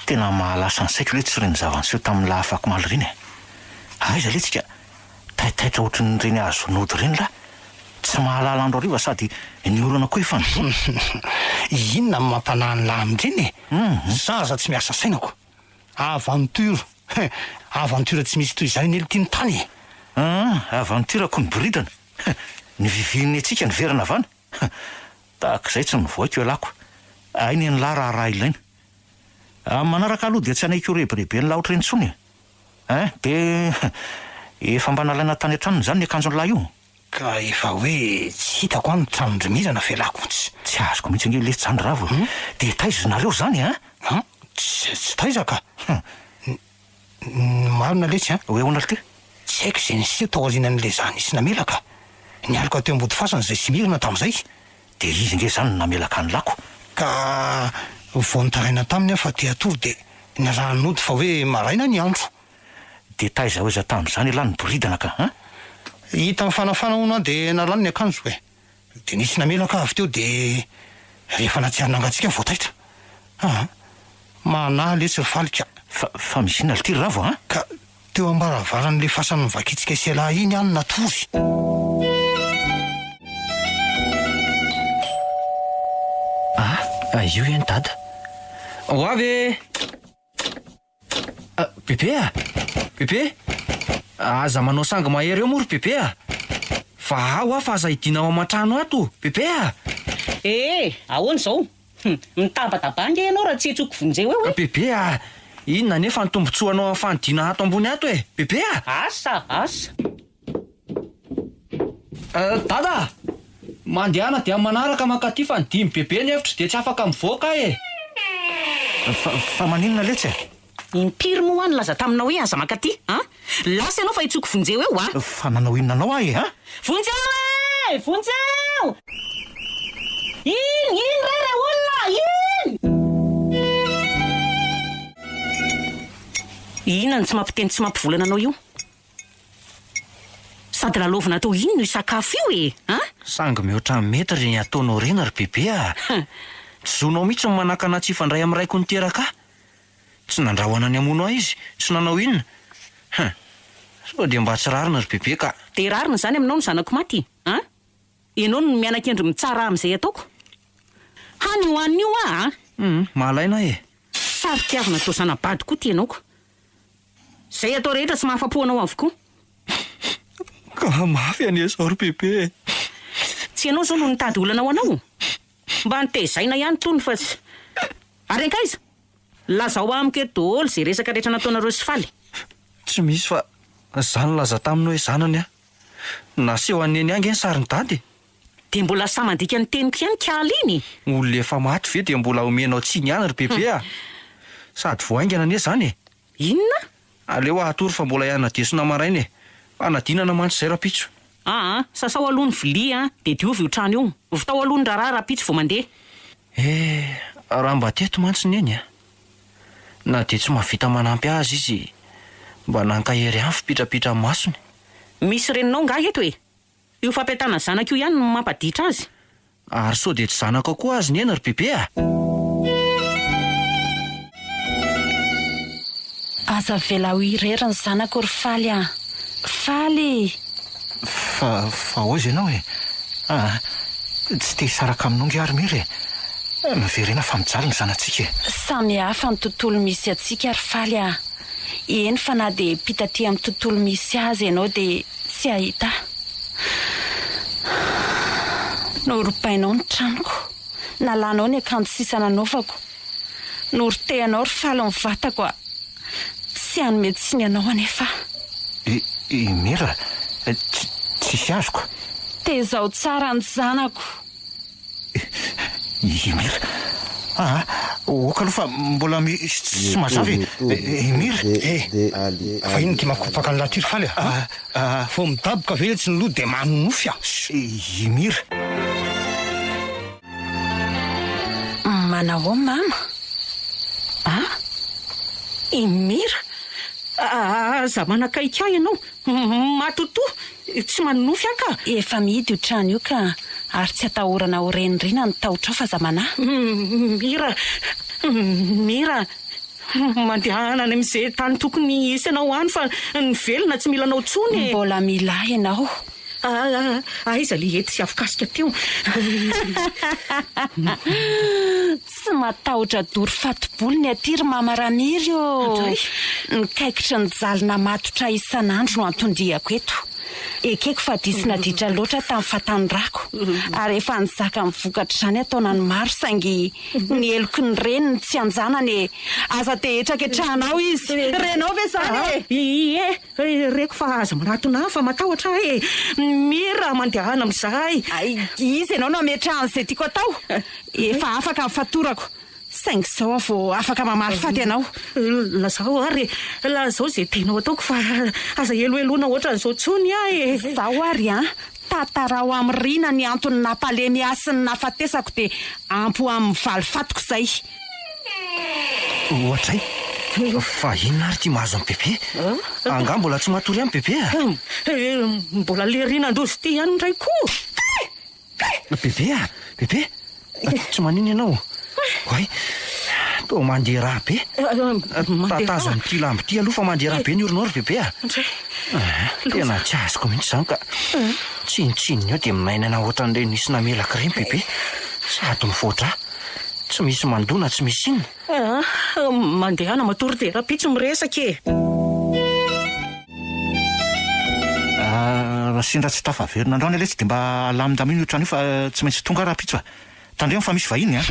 tena mahalasa ny saiko le tsy reny zavanyseo tamin'ny lahafako maly reny aiza le tsika taitaitra ohatrany reny azonody reny la tsy mahalala andro ariva sady ny olana koa efa ny inona mampanahany lahy amindreny zaza tsy miasa sainako aventure tsy misy toy izany ny elo tiany tany aventure ko ny boridana ny viviny atsika ny verina avana tahak'izay tsy mivoaka eo alako ainy ny lahy raha ilaina manaraka aloha dia tsy anaiko rebirebe ny laha ohatreny tsony de efa mba nalaina tany an-tranony zany ny akanjon'ny lahy io ka efa hoe tsy hitako any tranondrimizana felako tsy azoko mihitsy nge lesy zany ravo de taizanareo zany tsy taizaka marina lesy hoe honary ty tsy haiko zay nisy taorinan'le zany sy namelaka ny aliko ateo ambody fasana zay sy mirina tamin'izay de izy nge zany namelaka ny lako ka voanitaraina taminy fa te atory de ny ranonody fa hoe maraina ny andro de taiza hoeza tamin'izany lany ny boridana ka hita mifanafana ona de nalany ny akanjo de nisy namelaka avy teo de rehefa natsiarina angatsika voataitra manahy lesy rifalika fa misina le ty ravo ka teo ambaravarany fasany mivakitsika isela iny any natory io eny dada ho avy bebe aza manao sangy mahery eo moa ry bebe fa ao fa aza hidinao aman-trano ato bebe ahoana zao mitabatabanga ianao raha tsy etsoko vonjeo eo bebe inona nefa ny tombotsoanao amin'ny fanidina ato ambony ato bebe asa dada mandehana dia manaraka makaty fa nidimy bebe ny hevitra de tsy afaka mivoaka fa maninona letsy impiry moa any laza taminao hoe aza makaty a lasa ianao fa hitsoko vonjeo eo a fa nanao inona anao ahy a vonjeo e vonjeo iny rara olona inona ny tsy mampiteny tsy mampivolana anao io sady lalovina atao iny no isakafo io e a sangy mihoatra metatra ny ataonao reny ry bebe a tsy zonao mihitsy ny manakana tsy ifandray amin'ny raiko niteraka tsy nandrahoana ny amono ahy izy tsy nanao inona sao dia mba tsy rarina ry bebe ka de rarina zany aminao ny zanako maty a ianao no mianan-kendro mitsara amin'izay ataoko hany hoanina io a mahalaina e saritiavina atao zanabady koa tianaoko zay atao rehetra tsy mahafapoanao avokoa ka mafy anezao ry bebe tsy ianao zao no nitady olana ho anao mba nitezaina ihany tony fa tsy ary ankaiza lazao amiko daholo zay resaka rehetra nataonareo sy faly tsy misy fa zany laza taminao hoe zanany a naseho aneny angy ny sariny dady de mbola samandika ny teniko ihany kaly iny olona efa maty ve dia mbola omenao tsiny ihany ry bebe a sady voaingana anie zany e inona aleo ahatory fa mbola ihana desona maraina e anadinana mantsy zay rapitso sasao aloha ny vilia de diovy io trano io vitao aloha ny raharaha rapitso vao mandeha raha mba teto mantsy ny eny a na de tsy mahavita manampy azy izy mba nankahery any fipitrapitra amin'ny masony misy reninao ngah eto e io fampiatana zanako io ihany no mampaditra azy ary sao de tsy zanako koa azy ny eny ry bebe a aza vela ho ireriny zanako ry faly a faly fa ozy ianao e tsy te hisaraka aminao ngy ary miry e miverena fa mijaly ny zanatsika e samy hafa ny tontolo misy atsika ry faly a eny fa na de pitaty amin'ny tontolo misy azy ianao de tsy ahita norypainao ny tranoko nalanao ny akanjo sisana anaovako noryteanao ry faly ny vatako a tsy anome tsy ny anao anefa mira tsisy azoko te zao tsara ny zanako mira oka aloha fa mbola tsy mazavy mira fa ino ty makopaka ny latiry faly a fo midaboka vele tsy nilo de manonofy a mira manao mama imira za manakaika ianao matoto tsy manonofy aka efa mihidy io trano io ka ary tsy atahorana ho renirina ny tahotra ao fa zamanahy mira mandehana any amin'izay tany tokony isy anao any fa ny velona tsy milanao tsony mbola mila ianao aiza le ety sy afikasika teo tsy matahotra dory fatobolo ny atiry mamaraniry io nikaikitra ny jalina matotra isan'andro no antondriako eto ekeko fa disina ditra loatra tamin'ny fatanyrako ary efa nizaka mivokatra zany ataona ny maro saingy ny eloko ny reniny tsy anjanany aza te etraketrahanao izy renao ve zany reko fa aza maratona fa matahotra e mira mandehana amin'izay izy ianao no ametrahan'izay tiako atao efa afaka mifatorako saingy zao avo afaka mamaly faty ianao lazao ary lazao zay tenao ataoko fa aza eloelona ohatran'izao tsony e zao ary tatarao amin'ny rina ny antony nampalemy asiny nafatesako de ampo amin'ny valy fatoko zay ohatray fa inona ary ty mahazo amin'ny bebe anga mbola tsy matory amin'ny bebe mbola le rinan-dozy ty ihany ndray koa bebe tsy manino ianao oay to mandeha raha be tatazo amin'ity lamby ty aloha fa mandeha raha be ny orinao ry bebe tena tsy azoko mihitsy zany ka tsinitsininy eo de minainana ohatran'ireny nisy namelaka reny bebe sady mivoatra tsy misy mandona tsy misy inona mandehana matory de rapitsy miresaka e sindra tsy tafaverina androany ale tsy de mba lamindaminy io trano io fa tsy maintsy tonga rapitso tandremo fa misy vahiny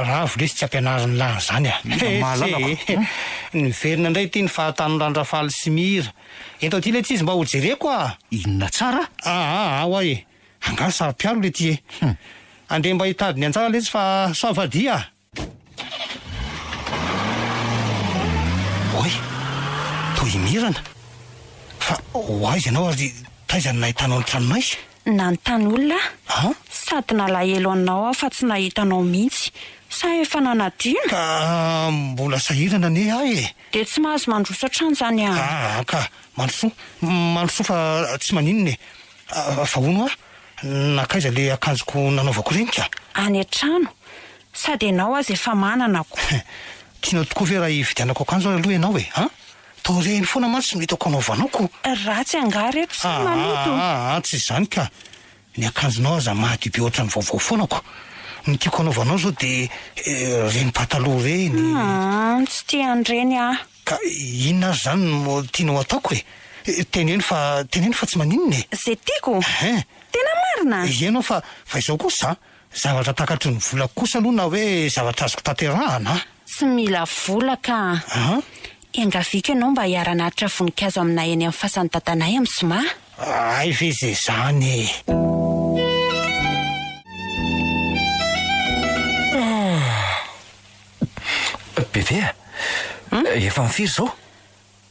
raha volesy tsy ampianariny lany zany ny verina indray ty ny fahatany randrafaly sy mira entao ty le tsy izy mba ho jereko inona tsara ao e angano sara-piaro le ty andre mba hitady ny anjara le tsy fa soavadia imirana fa ho aiza ianao ary taizany nahitanao ny tranonay nanontany olona a sady nalahelo anao aho fa tsy nahitanao mihitsy sa efa nanadino ka mbola sahirana ane ahy e de tsy mahazo mandroso atrano zany a ka mandrosoa fa tsy maninona e fa ono a nakaiza le akanjoko nanaovako reny ka any an-trano sady ianao azy efa mananako tianao tokoa ve raha hividianako akanjo aloha ianao e a tao reny foana mantsy no hitako anaovanako ratsy angareto sy manito tsy izany ka ny akanjonao aza mahadibe oatra ny vaovao foanako ny tiako anaovanao zao de reny pataloha reny tsy tian'ireny a ka inona azy zany no tianao ataoko e teneny fa tsy maninona e zay tiako tena marina ianao fa izao kosa zavatra takatry ny vola kosa aloha na hoe zavatra azoko tanterahana tsy mila vola ka engavika ianao mba hiara-naritra voninkazo aminay eny amin'ny fasan'ny dadanay amin'ny Zoma ay ve zay zany bebe efa mifiry zao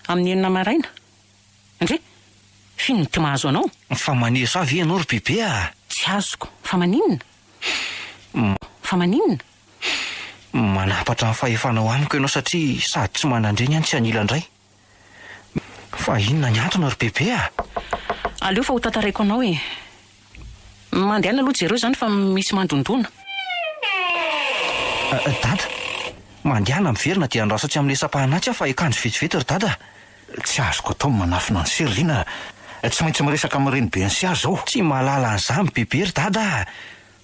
amin'ny enina maraina andre fino ty mahazo anao fa maniry sa ve ianao ry bebe tsy azoko fa maninona manapatra ny fahefanao amiko ianao satria sady tsy manandreny any tsy anila indray fa inona ny antony ry bebe aleo fa ho tantaraiko anao e mandehana aloha jereo zany fa misy mandondona dada mandehana miverina dia andrao satria amin'le sapahanatsy aho fa ekanjo vetivety ry dada tsy azoko atao manafina ny Serlina tsy maintsy miresaka amin'ireny be ny sy azy zao tsy mahalala an'izany bebe ry dada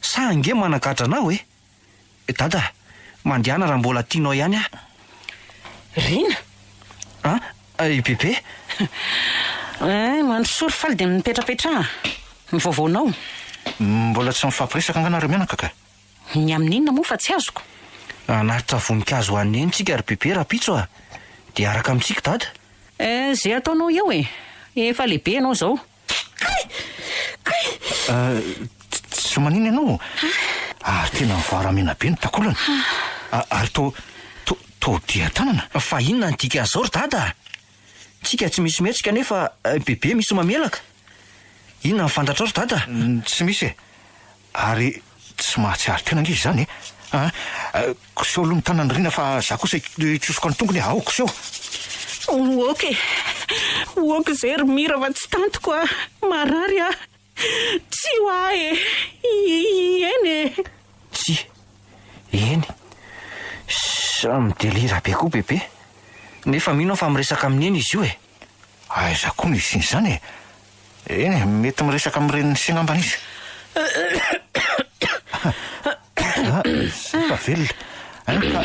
sa ange manakatra anao e dada mandehana raha mbola tianao ihany rina bebe mandrosory faly de mipetrapetra ny vaovaonao mbola tsy mifampiresaka anganareo mianaka ka ny amin'inona moa fa tsy azoko anaritra voninkazo hoan'ny enitsika ry bebe raha pitso de araka amintsika dada zay ataonao eo efa lehibe ianao zao tsy manina ianao ary tena mivaramena be ny takolana ary to dia tanana fa inona ny dika an'izao ry dada tsika tsy misy mihetsika nefa bebe misy mamelaka inona mifantatra ry dada tsy misy e ary tsy mahatsiary tena ngizy zany koseho aloha mitana ny rina fa za kosa itsosoko ny tongony aoko seho oky zay ry mira fa tsy tantoko marary tsy ho ahy eny tsy eny midelira be koa bebe nefa mino fa miresaka amin'ny eny izy io aiza koa ny izy zany eny mety miresaka amin'ireny segnambana izy fa velona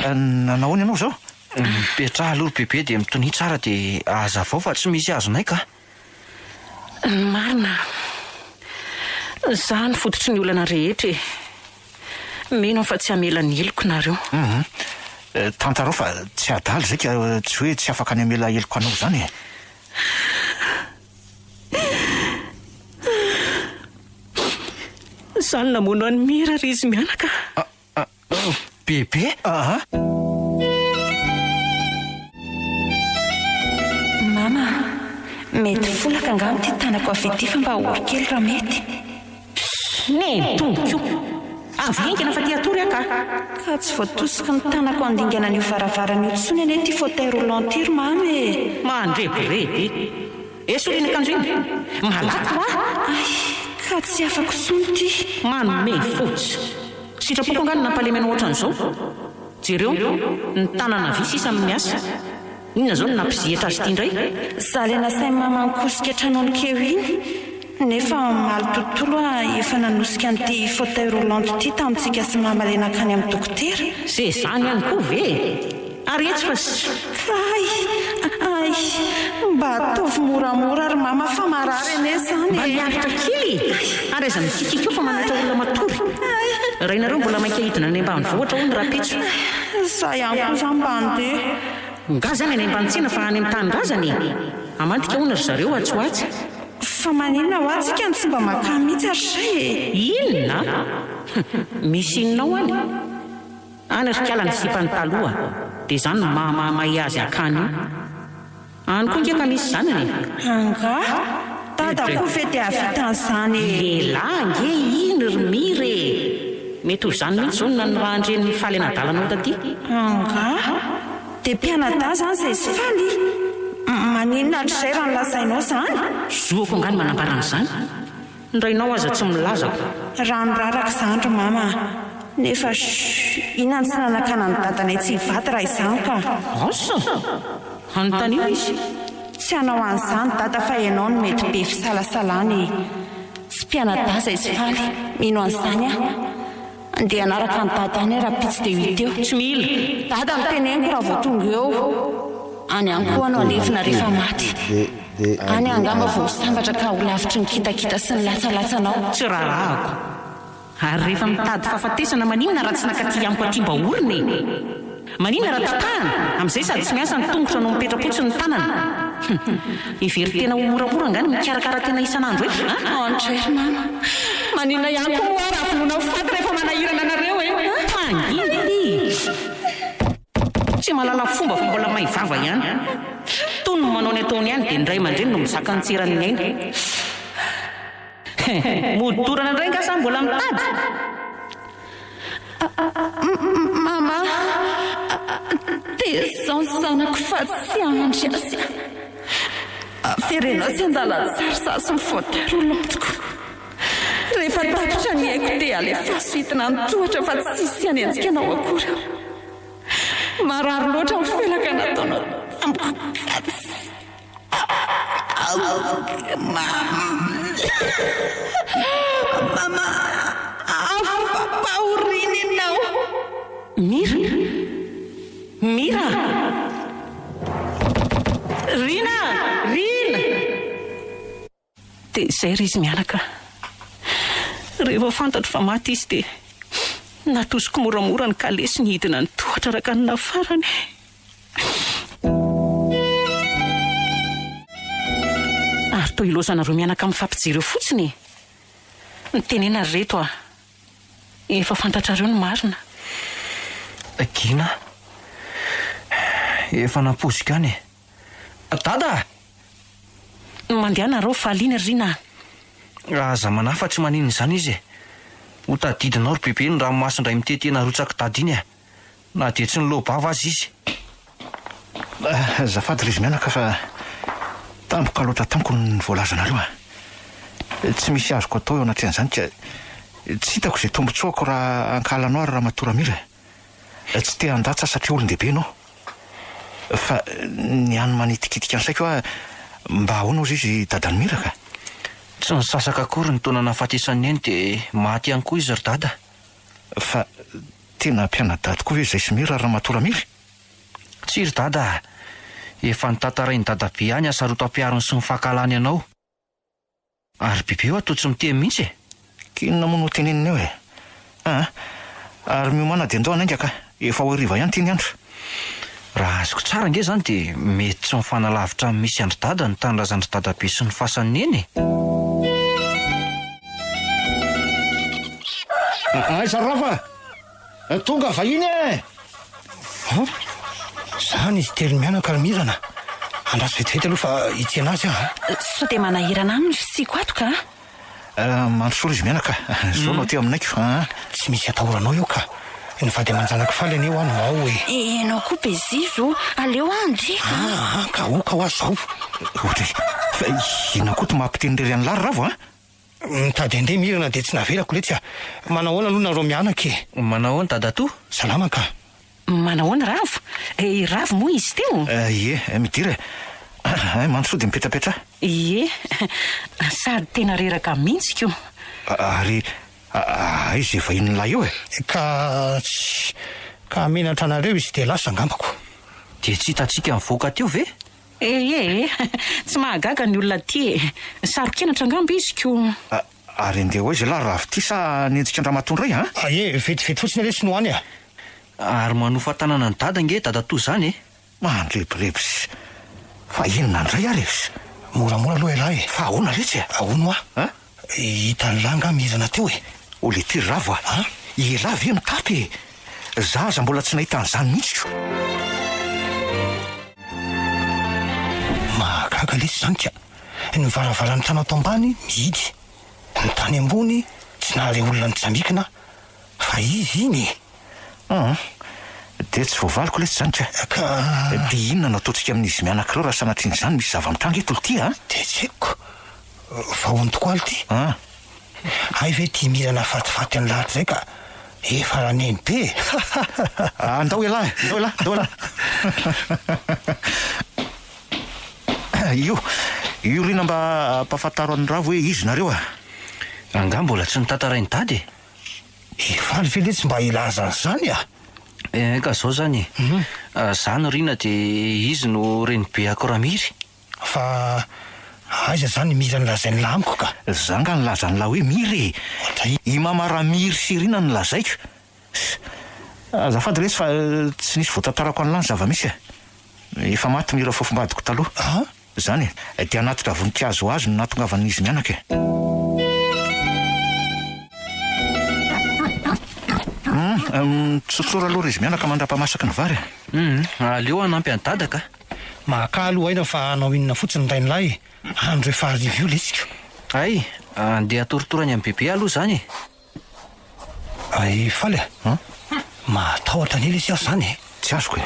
ka nanahoany ianao zao mipetraha aloha ry bebe de mitoni tsara de ahazavao fa tsy misy azonay ka marina za ny fototry ny olana rehetra mino fa tsy hamela ny eloko nareo tantarao fa tsy adaly zay ka tsy hoe tsy afaka ny hamela eloko anao zany zany namono any mira ry izy mianaka bebe mama mety folaka angano ty tanako avy ety fa mba oro kely raha mety tomboko avy engana fa ty atory aka ka tsy voatosika ny tanako andingana an'io varavarana io tsony ane ty fauteuil roulant ty ry mamy mandreboredy solina akanjo iny malako ay ka tsy afako sony ty manome fotsy sitrapoko angano nampalemenao ohatran'izao jereo ny tanana visy isa amin'ny asa inona zao no nampizihatra azy ty indray zalena sain mama nikosika trano ny keo iny nefa maly tontolo efa nanosika an'ity fauteuil roulant ty tamintsika sy mamalena kany amin'ny dokotera zay zany ihany koa ve ary etsy fa ay mba ataovy moramora ary mama fa marary ane zany mba miaritra kely ary aiza misika keo fa manatra olona matory raha inareo mbola mainka hidina any ambany vohatra ho ny rapitso za ihany koa za mba andeha nga zany any ambanitsena fa any amin'ny tanindrazany amantika hoana ry zareo atsoatsy fa maninona ho atsika ny tsy mba maka mihitsy ary zay inona misy inonao any ry kiala ny sipany taloha dia zany no mahamahay azy akany io Any koa nge ka misy zanany. Anga dada koa ve dia avitan'izany Lehilahy nge iny ry Mira e. Mety ho zany mihitsy zao na ny raha andreny faly ena-dalana ao taty. Anga dia mpianadahy zany izay sy faly. Maninona atr'izay raha nolazainao zany? Zoako angany manambaran'izany. Indrainao aza tsy milazako. Raha niraraka izany ry mama. Nefa inona ny tsy nanakana ny dadanay tsy hivady raha izany ka? Asa? Anontany io izy. Tsy hanao an'izany dada fa ianao no mety be fisalasalany. Tsy mpianadahy izay sy faly. Mino an'izany aho. Andeha anaraka ny dadany raha pitsy dia hita eo. Tsy mila. Dada miteneniko raha vao tonga eo. Any any koa no alevina rehefa maty. Any angamba vao sambatra ka ho lavitry ny kitakita sy ny latsalatsanao. Tsy rahahako. Ary rehefa mitady fahafatesana maninona raha tsy nakaty amiko aty mba orina e. Maninona raha tapahana amin'izay sady tsy miasa ny tongotra no mipetrapotsy ny tanana. Ivery tena ho moramora angany mikarakara tena isan'andro e. Andray mama. Maninona ihany koa moa raha vonona faty rehefa manahirana anareo e. Mangindy. Tsy mahalala fomba fa mbola mahivava ihany. Toy no manao ny ataony ihany dia indray mandreny no mizaka ny tserany ny aina. Modorana indray nga sa mbola mitady. Mama, dia izao ny zanako fa tsy andry azy. Aferenao sy andala-tsary za sy mifaotero lotiko. Rehefa tapitra ny haiko dia alefaso hitina ny tohatra fa tsy isy any anjikanao akory. Marary loatra ny felaka nataonao tamiko gasy. Mama, afa-pahoriny ianao. Mira? Mira? Rina! Rina! Dia izay ry izy mianaka. Rehefa fantatro fa maty izy dia natosiko moramora ny kalesy ny hidina ny tohatra rakanina farany. Ary toa ilozanareo mianaka mifampijery eo fotsiny. Nitenena reto a. Efa fantatrareo ny marina. Gina, efa nampozika any. Dada! Mandeha nareo faliana Rina. Aza manafa tsy maninona izany izy e. Ho tadidinao ry bebe ny ranomasindray mitetena rotsaka tady iny a. Na dia tsy ny lohbava azy izy. Zafady ry izy mianaka fa tampoka loatra tamiko ny voalazanareo a. Tsy misy azoko atao eo anatrehan'izany ka tsy hitako izay tombotsoako raha ankalanao ary raha matora Mira. Tsy te handatsa satria olon-dehibe ianao. Fa ny any manitikitika ny saiko a mba ahoana ozy izy dadany Mira ka. Tsy ny sasaka akory ny taona nahafatesany eny dia maty ihany koa izy ry dada. Fa tena mpianadady koa ve izay sy Mira raha matora Mira? Tsy ry dada. Efa nitantarainy dadabe any asarotam-piarony sy ny fahakalany anao. Ary bebe eo atao tsy miteny mihitsy e. Kinona moa no tenenina eo e. Ary miomana dia andao anaingaka. Efa ho hariva ihany tiany andro. Raha azoko tsara nge izany dia mety tsy mifanalavitra amin'ny misy andry dada ny tanindrazandry dadabe sy ny fasany eny. Aiza rafa! Tonga vahiny e! Zany izy telo mianaka ry Mirana. Andraso vetivety aloha fa hitsena azy aho. Sao dia manahirana aminy fisiko ato ka? Mandrosory izy mianaka. Zao no aty aminaiko. Tsy misy atahoranao eo ka. Ny vady aman-janaka faly aneo any mao e. Ianao koa be zizo. Aleo andry. Ka oka ho azy zao. Ohatra fa ina koa to mampiteny rery any lary ravo a? Mitady ande Mirana dia tsy navelako letsy a. Manahoana aloha nareo mianaka e. Manahoana dada to? Salama ka. Manahoana Ravo? Ravo moa izy teo? Ie, midira. Mandroso dia mipetrapetra. Ie, sady tena reraka mihitsy ko. Ary izy efa iny lahy eo e. Ka menatra anareo izy dia lasa angambako. Dia tsy hitantsika mivoaka teo ve? Tsy mahagaga ny olona ty e. Sarokenatra angamba izy ko. Ary andeha ho izy lahy ravo ty sa nendrika andramatoandray a? Vetivety fotsiny aloha sy nohany a. Ary manofa tanana ny dada nge dada to zany e. Mandrebireby fa inona andray ary izy? Moramora aloha ilahy e. Fa ahoana letsy e? Ahoano a? Hita ny langa mirana teo e. Ole ty ravo a? Ela ve mitapy e? Zaza mbola tsy nahita an'izany mihitsy ko. afaka lesy zany ka ny varavaran'ny trano ato ambany mihidy ny tany ambony tsy nahare olona ny jamikina fa izy iny de tsy voavaliko lesy zany ka de inona no ataontsika amin'izy mianakireo raha sanatriny zany misy zava-mitranga eto ty a de tsy haiko vahony tokoa aly ty ay ve tia mirana fatifaty any lahatra zay ka efa raneny be andao elahy io rina mba mpafantaro any ravo hoe izy nareo angah mbola tsy nitantarainy dady efaly ve letsy mba ilazany zany ka zao zany zany rina de izy no reny be akoramiry fa aiza zany mira nylazainy la amiko ka zanga nylaza ny la hoe miry i mamaramiry sy rina ny lazaika azafady lesy fa tsy nisy voatantarako an'lany zava-misy efa maty mira fofombadiko taloha zany de anatitra voninkazo azy no natongavan'izy mianaka tsotsora aloha izy mianaka mandra-pamasaky ny vary aleo anampy any dadaka mahakalo aina fa anao inona fotsiny ny rainolahy andro efa arivio lesika ay andeha atorotorany amin'ny bebe aloha zany ay faly matahotra ny lesy aho zany tsy azoko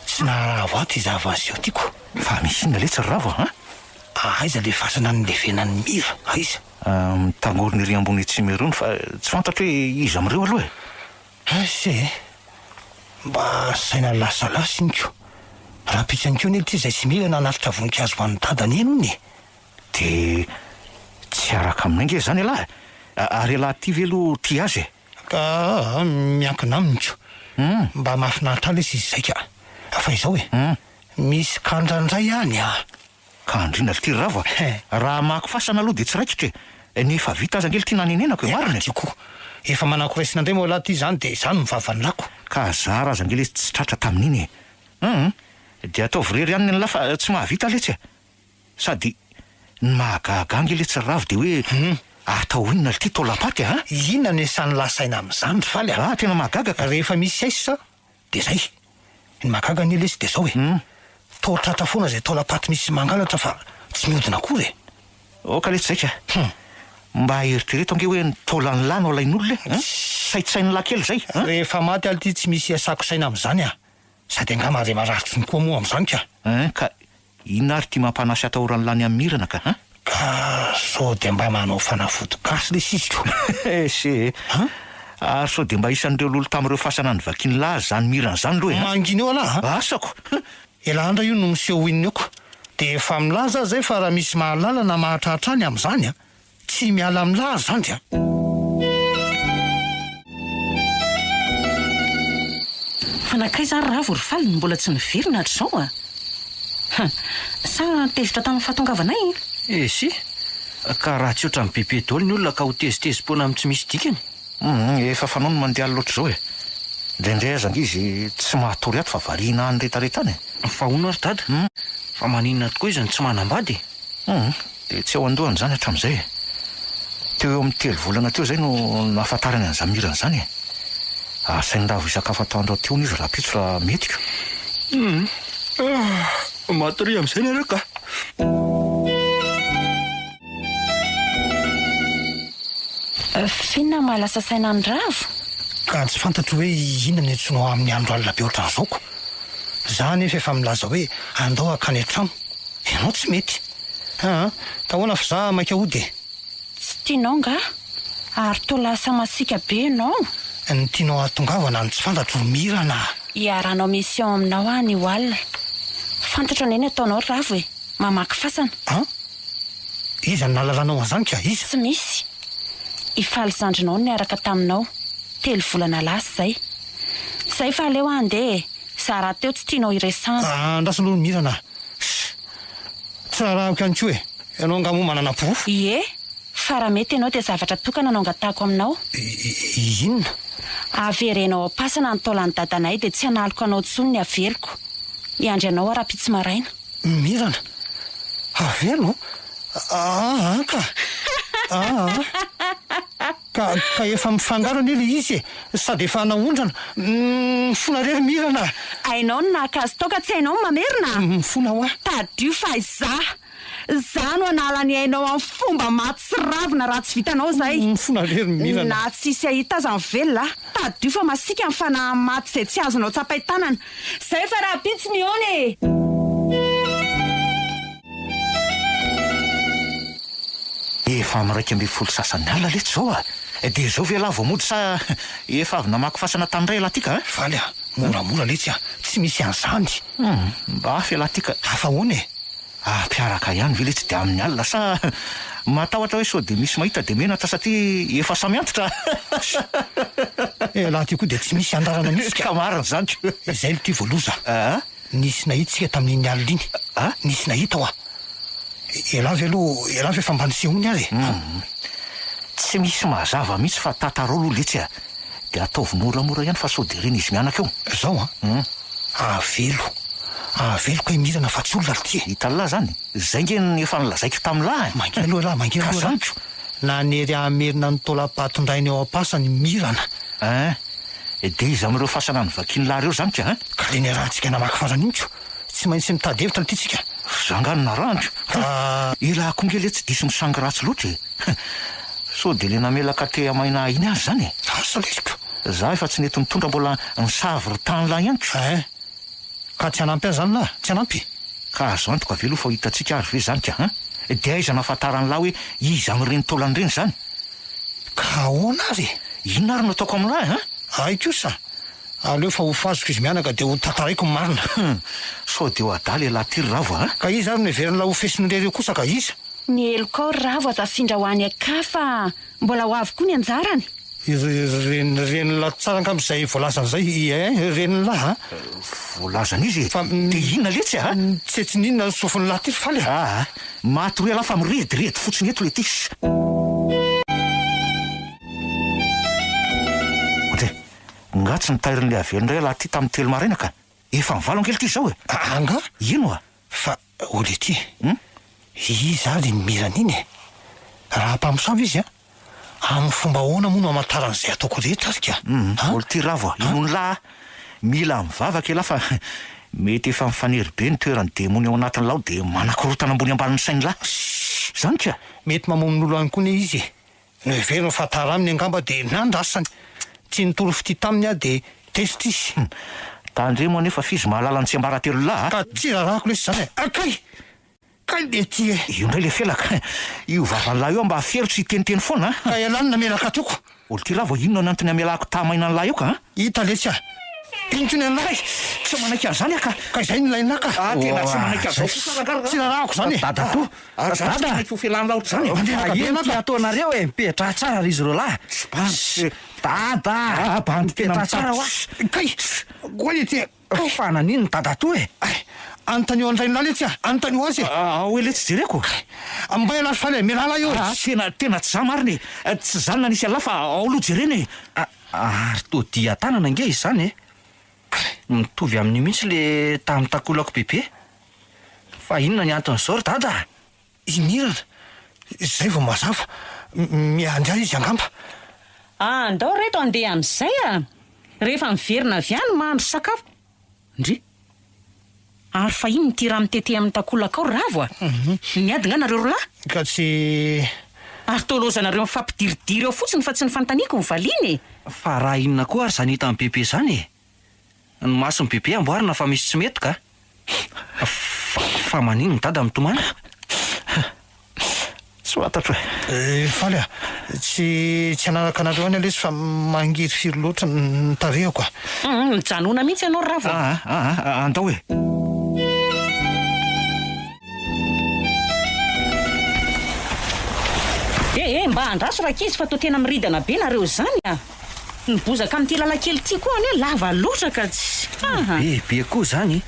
tsy naharavo ato izavazy eo tiako fa misy inona letsy ravo aiza le fasana ny levenany mira aiza mitangorony ry ambony tsimerony fa tsy fantatra hoe izy am'ireo aloha se mba saina lasalasa inyko raha pitsanyko ny ty zay tsy mila nanatitra voninkazo ho an'ny dadany eno ny de tsy araka aminay nge zany alahy ary alahy ty velo ty azy ka miankina aminiko mba mahafinaritra lesy izy zay ka fa izao misy kandrandray any ka andrina ty ravo raha mako fasana aloha de tsy raikitra nefa vita aza angely ty nanenenako marina tiako efa manankoraisina indray moa lahy ty zany de zany mivavany lako ka zara aza angely tsy tratra tamin'iny de ataovy rery any ny lafa tsy mahavita letsy sady ny mahagaga angely tsy ravo de hoe atao inona ty tolapaty inona ny sany lasaina am'zany ry faly tena mahagaga ka rehefa misy aisa de zay ny mahagaga ny lesy de zao hoe totratra foana zay tolapaty misy mangalatra fa tsy mihodina akory oka letsy zay ka mba eritrereto ange hoe nitaolany lany alain'olona saitsainy lahy kely zay rehefa maty aly ty tsy misy asako saina am'zany sady anga mahare mararitry ny koa moa am'zany ka inona ary ty mampanasy atahorany lany amin'ny mirana ka sao de mba manao fanafody gasy le sisiko se ary sao de mba isan'ireo lolo tamin'ireo fasana ny vakiny lahy zany mirana zany loha manginy eo alahy asako elandra io no miseho inny eoko de efa milaza zay fa raha misy mahalala na mahatratra any am'zany tsy miala amilahy zany fanakay zany ravo ry faly mbola tsy nivirina hatr'izao sa tezitra tamin'ny fahatongavanay si ka raha tsy oatra amin'ny bebe dolo ny olona ka ho tezitezim-poana amin'ny tsy misy dikany efa fanao no mandeha loatra zao indraindray aza angizy tsy mahatory ato fa variana any retaretany fa hono ary dada fa maninona tokoa izy ny tsy manambady de tsy ao andohany zany hatramin'izay teo eo amin'ny 3 volana teo zay no nahafantarany an'izany mirana zany asainy ravo isakafo ataondro teony izy raha pitso raha metika matory am'izay ny araka finona mahalasa saina ny ravo ka tsy fantatro hoe inona ny antsoinao amin'ny andro alina be ohatran'zaoko za nefa efa milaza hoe andao akany an-trano ianao tsy mety tahoana fa za maika hody tsy tianao nga ary to lasa masika be ianao ny tianao atongavana ny tsy fantatro mirana hiaranao mission aminao any ho alina fantatra neny ataonao ravo mamaky fasana iza ny nalalanao an'izany ka izy tsy misy ifaly zandrinao niaraka taminao 3 volana lasa zay fa aleo andeha za raha teo tsy tianao iresana andrasaloha ny mirana tsy raharahako ihany ko ianao nga moa manana po ie fa raha mety ianao dia zavatra tokana anao angatahako aminao inona averenao apasana ny taolany dadanay dia tsy analoko anao tsony ny aveloko miandry anao ara-pitsy maraina mirana avelo ka efa mifangarony ile izy sady efa naondrana mifona rery mirana ainao no nahakazo toka tsy hainao mamerina mifona hoa tadio fa iza Za no anala ny hainao amin'ny fomba maty sy ravina raha tsy vitanao zay. Fona rery mirana. Na tsisy ahita aza velona tadio fa masika amin'ny fanahy maty izay tsy azonao tsapay tanana. Zay fa raha pitsy mihaona e. Efa am'raika amby folo sasany ala letsy zao a. De zao ve laha vao mody sa efa avy namaky fasana tany ray laha tika? Valy a, moramora letsy a, tsy misy an'izany. Mba afy laha tika. Hafa hoana e. Mpiaraka ihany ve letsy de amin'ny alina sa matahotra hoe sao de misy mahita de menatra satria efa samy antitra. Laha ty koa de tsy misy andarana mihitsy Ka marina zany. Izay ty voaloza. Nisy nahitsika tamin'iny alina iny. Nisy nahita hoa. Ela avy efa mba nisehoany azy. Tsy misy mazava mihitsy fa tatarao aloha letsy a. De ataovy moramora ihany fa sao de reny izy mianaka eo. Zao aveloko hoe mirana fa tsy olona ty. Hitan'lahy zany. Zay nge efa nilazaiko tamin'lahy. Mangelo aloha mangelo aloha. Na nery amerina ny taolam-pahatondrainy eo am-pasany mirana. De izy amin'ireo fasanany vakiany lahy reo zany ka. Ka le ny rahantsika namaky farany intsy. Tsy maintsy mitady hevitra ny titsika. Zangano na randro. Ela akongely tsy disy misangy ratsy loatra e. So de le namelaka te amaina iny azy zany. Asa lesiko. Za efa tsy nety mitondra mbola nisavy tany lahy ihany. Ka tsy anampy azy zany lahy, tsy anampy. Ka azo antoka ve aloha fa hitantsika ary ve zany ka. De aiza nahafantarany lahy hoe izy amin'ireny taolany reny zany. Ka ahoana ary? Inona ary no ataoko amin'lahy Ay kosa. Aleo fa ho fazoko izy mianaka de ho tataraiko ny marina. So de ho adaly lahy tiry ravo Ka izy ary neverina ho fesiny rereo kosa ka iza. Ny eloko ravo azafindra ho any aka fa mbola ho avy koa ny anjarany. Reny lahy tsara ankam'izay voalazany zay reny lahy voalazany izy fa de inona letsy tsy ninona sofin'ny lahy ty faly maty roe lahy fa mirediredy fotsiny eto le tis. Ode nga tsy nitairin'le avelondray lahy ty tamin'ny telo maraina ka efa mivalo angely ty zao anga ino fa ole ty izy ary mirana iny raha mpamosavy izy amin'ny fomba ahoana moa no amatarany izay ataoko rehetra ary ka olo ty ravo ino ny lahy mila mivavaka lahy fa mety efa mifanery be ny toerany demony ao anatin'ny lao de manakorotana ambony ambanin'ny sainy lahy zany ka mety mamonin'olo any koa ne izy no heverina fatara aminy angamba de nandrasany tsy nitoro fity taminy de testis tandre moa nefa fizy mahalala ny tsy ambaratelo lahy ka tsy rarahako lesy zany Kay de ty io ndray le felaka io vavan'lahy io mba aferotra iteniteny foana ka ialany namelaka toko olo ty ravo inona nantony amelako tamaina n'lahy io ka hita letsy intsony an'lahy tsy manaiky an'zany ka izay ny lainah ka tena tsy manaiky azao tsy rarahako zany dada ho filan'ny laotra zany ino ty ataonareo mipetra tsara ry izy reo lahy dada mipetra tsara hoa kay goa ty fananino dada to antanio andray lahy letsy antanio azy hoe letsy jereko mba elazy faly milala io tena tsy za mariny tsy zany na nisy alahy fa ao aloha jereny ary to dia tanana nge izy zany mitovy amin'ny mihitsy le tamin'ny takolako bebe fa inona ny anton'izao ry dada imirana zay vao mazava miandray izy angamba andao reto andeha amin'izay rehefa miverina avy any mahandro sakafo ndry ary fa iny ty raha mitete amin'ny takolaka ao ravo miadina nareo rolahy ka tsy ary tolozanareo mifampidiridiry eo fotsiny fa tsy ny fantaniako ny valiny fa raha inona koa ary zany hita amin'ny bebe zany ny masony bebe amboarina fa misy tsy mety ka fa manino ny dada mitomana tsy fantatro faly tsy anaraka anareo any lesy fa mangiry firy loatra nitarehako mijanona mihitsy ianao ravo andao mba andraso rakizy fa to tena miridana be nareo zany nibozaka amin'ity lalakely ty koa ane lava loatra ka tsy be koa zany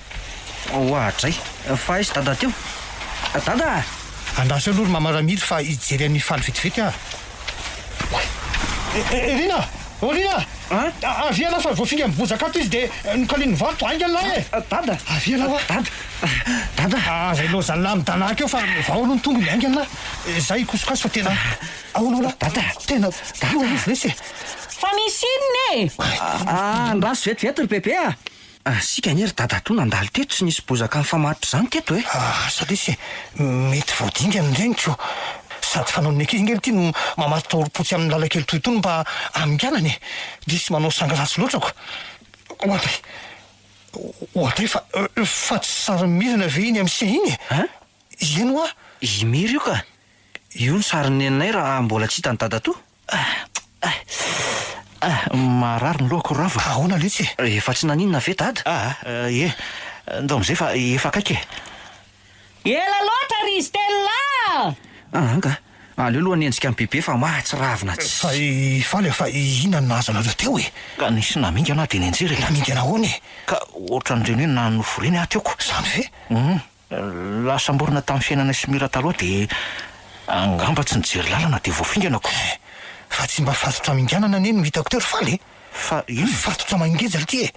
ohatray fa izy dada teo dada andraso aloha ry mamaramiry fa ijery an'ny faly vetivety Rina aviala fa voafiga mibozaka ato izy de nikaliny vato ainga lahy dada aviala dada zay lo zany lahy midanaka eo fa vao aloha ny tongony ainga lahy zay kosokaso fa tena ahoana dada tena izy lesy fa misy inony andraso vetivety ry bebe Sika ny ery dadato nandalo teto tsy nisy bozaka amin'ny famatitra zany teto e. Sadisy mety voadingany reniko sady fanaon'ny ankizy ngely ty no mamatotra oropotsy amin'ny lalakely toy itony mba aminganany de sy manao sangarasy loatrako ohatra fa tsy sarymirana ve iny amin'ny se iny ino a Imiry io ka io ny sariny nenay raha mbola tsy hitany dadato. Marary ny lohako rava. Ahoana letsy Efa tsy naninona ve dada? Ndao am'izay fa efa akaiky ela loatra ry Stella. Anga aleo aloha ny endrika amin'ny bebe fa mahatsiravina fa faly fa inona no nahazo anareo teo ka nisy naminga ana de nenjery naminga nahoany ka ohatran'ireny hoe nanoforeny aty ako zany ve lasa mborona tamin'ny fiainana sy mira taloha de angamba tsy nijery lalana de voafinganako fa tsy mba fatotra minganana neny mitako teo ry faly fa ino fatotra mangeja ty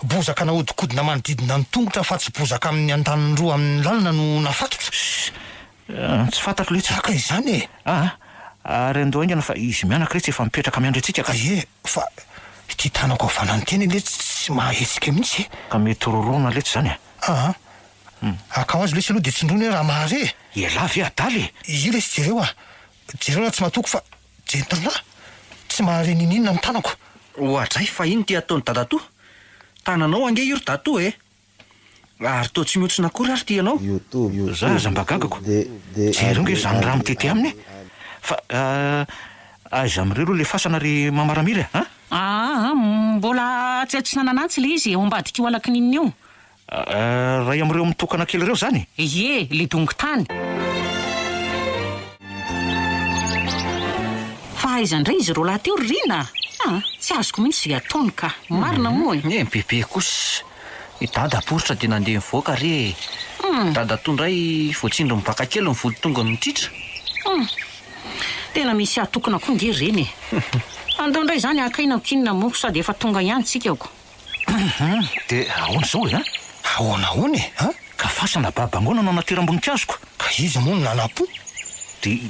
bozaka naodikodina manodidina ny tongotra fa tsy bozaka amin'ny andaniny roa amin'ny lalana no nafatotra tsy fantako letsy aka izany ary andao aingana fa izy mianaka retsy efa mipetraka miandretsika ka fa ty tanako avanany teny letsy tsy mahahetsika mihitsy ka mety rorona letsy zany akao azy lesy aloha de tsindrony hoe raha mahare ela ve adaly i lesy jereo jereo raha tsy matoko fa jentola tsy mahare nininona ny tanako Ohatray fa iny ty ataony dadato tananao ange io ry dato ary to tsy mihotsina akory ary ty ianao za mba gagako jereo nge zany raha mitete aminy fa aiza am'ireo aloha le fasana ry mamaramiry Mbola tsy nananantsy le izy ombadika io alaky ninina io ray am'ireo mitokana kely reo zany le dongo tany fa aizandray izy ro lahy teo rina tsy azoko mihitsy zay ataony ka marina moa bebe kosa i dada aporitra de nandeha mivoaka re dada tondray voatsindro mibaka kely ny volo tonga mitritra tena misy atokona koa nge reny andao ndray zany akaina kinina moko sady efa tonga ihany tsika ko de ahoana zao ahoana ka fasana babangona no anateram-bonikazoko ka izy moa no nanapo de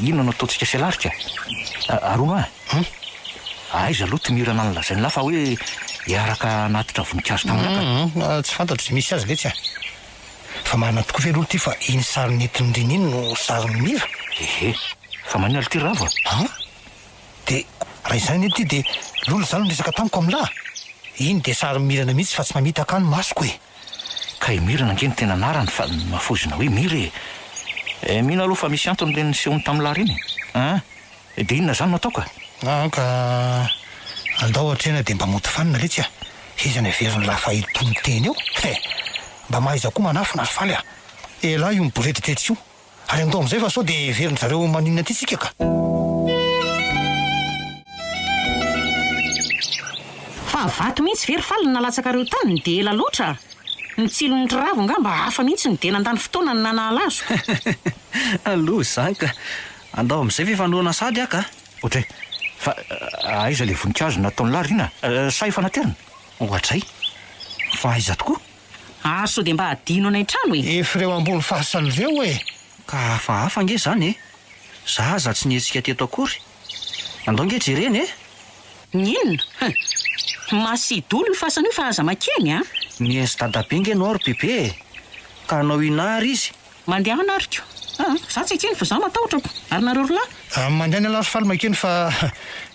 ino no ataontsika selarika arona aiza aloha ty mirana nylazany lafa hoe hiaraka natitra voninkazo taminaka tsy fantatro zay misy azy letsy fa marina tokoa ve aloha ty fa iny sariny entiny reny iny no sariny mira fa maniala ty rava de raha izany ety de lolo zany no resaka tamiko amilay iny de sary mirana mihitsy fa tsy mamita ka ny masoko ka imirana nge ny tena anarany fa mafozina hoe miry mihina aloha fa misy antony le nisehony tamilary iny de inona zany no atao ka andao atrena de mba moty fanina letsy izy ny averiny lafa itony teny eo mba mahaiza koa manafina azy faly ela io miborety tetsy io ary andao am'izay fa sao de veriny zareo maninona ty tsika ka fa vato mihitsy very faly nalatsaka reo taniny de ela loatra ny tsilony ravo nga mba hafa mihitsy ny de nandany fotoana ny nanala azo aloha zany ka andao am'izay ve fanoana sady aka ohatray fa aiza le voninkazo nataony lary ina sa efa naterina ohatray fa aiza tokoa so de mba adino anay trano efireo ambony fahasan'ireo ka hafa nge zany za tsy nihetsika teto akory andao nge jereny ninona masidolo io fasana io fa aza makeny miesy dadabe nge no ary bebe ka anao inary izy mandeha anariko za tsy ekeny fa za matahotrako ary nareo rolahy mandeha ny alary faly makeny fa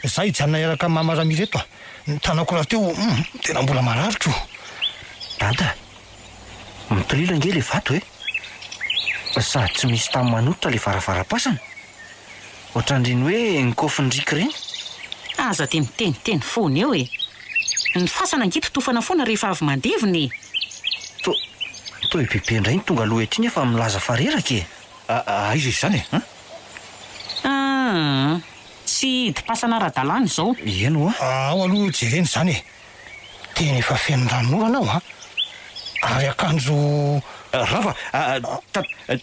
za hijanona iaraka mamarami reto ny tanako raha teo tena mbola marariko dada mitolila nge le vato sady tsy misy tamy manototra le varavara-pasana ohatrandriny hoe nikofindriky reny aza de miteniteny fony eo ny fasana nge totofana foana rehefa avy mandeviny to bebe ndray ny tonga aloha ety iny efa milaza fareraka aiza izy zany tsy hidi-pasana ara-dalàny zao eno ao aloha jereny zany tena efa feno ranon'orana ao ary akanjo rava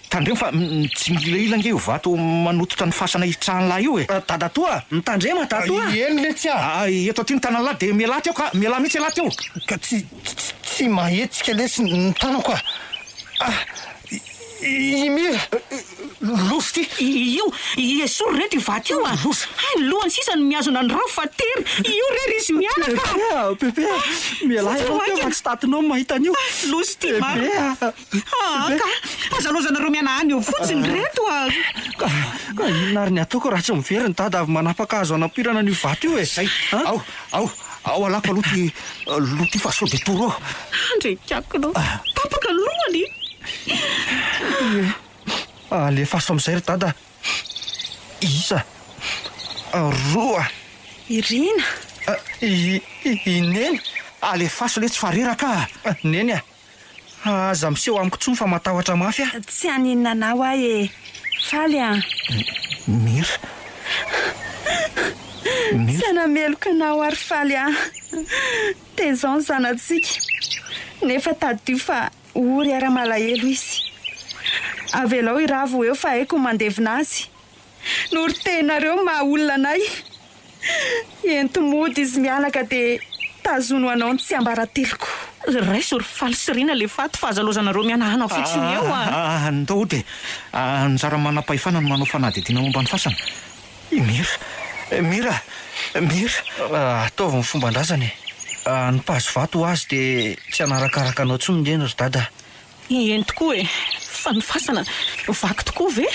tandremo fa tsy milaila nge io vato manototra ny fasana hitrahan'lahy io dadatoa mitandrema datoa eny letsy eto aty ny tanan'lahy de mialaty eo ka miala mihitsy alaty eo ka tsy mahetsika lesy ny tanako imira Losy ty! Io esory reto ivaty io a lohany sisa ny miazona ny ravo fa tery io rery izy mianaka bebe mialahy anao fa tsy tatinao mahita an'io losy ty ka azalozanareo miana any eo fotsiny reto a ka inona ary ny ataoko raha tsy miveriny dada avy manapaka azo anampirana an'io vato io e zay ao alako aloha ty fa sao de toro andrekako anao tapaka ny lohany alefaso am'izay ry dada isa roa irina ineny alefaso le tsy fareraka neny aza miseho amiko tsony fa matahotra mafy tsy aninanao ahy e faly mira tsy anameloka anao ary faly tezao ny zanatsika nefa tadio fa ory ara malahelo izy avelao iravo eo fa haiko mandevina azy nory tenareo maha olona anay entomody izy mianaka de tazono anao ny tsy ambarateloko raisory faly sirina le faty fa azalozanareo mianahana fotsiny eo ndao de anjara manam-pahefana no manao fanadidina momba ny fasana mira ataovy ny fomban-drazany ny pazo vato azy de tsy anarakaraka anao tsony ndeny ry dada eny tokoa e fa ny fasana vaky tokoa ve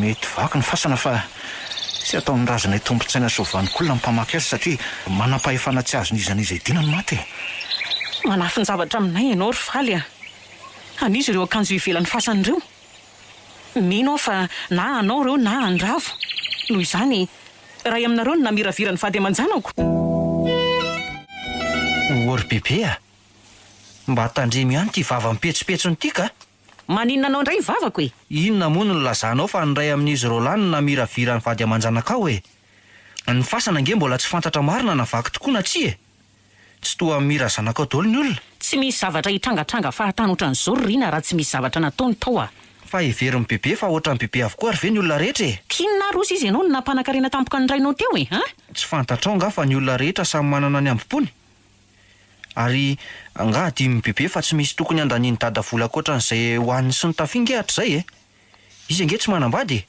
mety vaky ny fasana fa tsy ataon'ny razana tombotsaina sovanikoolona ny mpamaky azy satria manam-pahefana tsy azo nizaniza idina ny maty manafy ny zavatra aminay ianao ry faly anizy ireo akanjo ivelan'ny fasan'ireo mino aho fa na anao ireo na andravo noho izany raha aminareo ny namiravirany vady aman-janako ory bebe mba hatandremy ihany ty vava mipetsipetsony ty ka maninona anao indray vavako e inona moa no lazanao fa nyray amin'izy ireo lany no namiravirany vady aman-janakao e ny fasana nge mbola tsy fantatra marina na vaky tokoa na tsy e tsy toa mira zanakao daholo ny olona tsy misy zavatra hitrangatranga fahatany ohatran'izao rina raha tsy misy zavatra nataony tao fa heverin'ny bebe fa ohatran'ny bebe avokoa ary ve ny olona rehetra e kinona rosa izy ianao no nampanan-karena tampoka ny rainao teo e tsy fantatrao nga fa ny olona rehetra samy manana ny ambom-pony ary nga adimy bebe fa tsy misy tokony andaniany dada vola akoatran'izay hoaniny sy ny tafingehatra zay e izy ange tsy manambady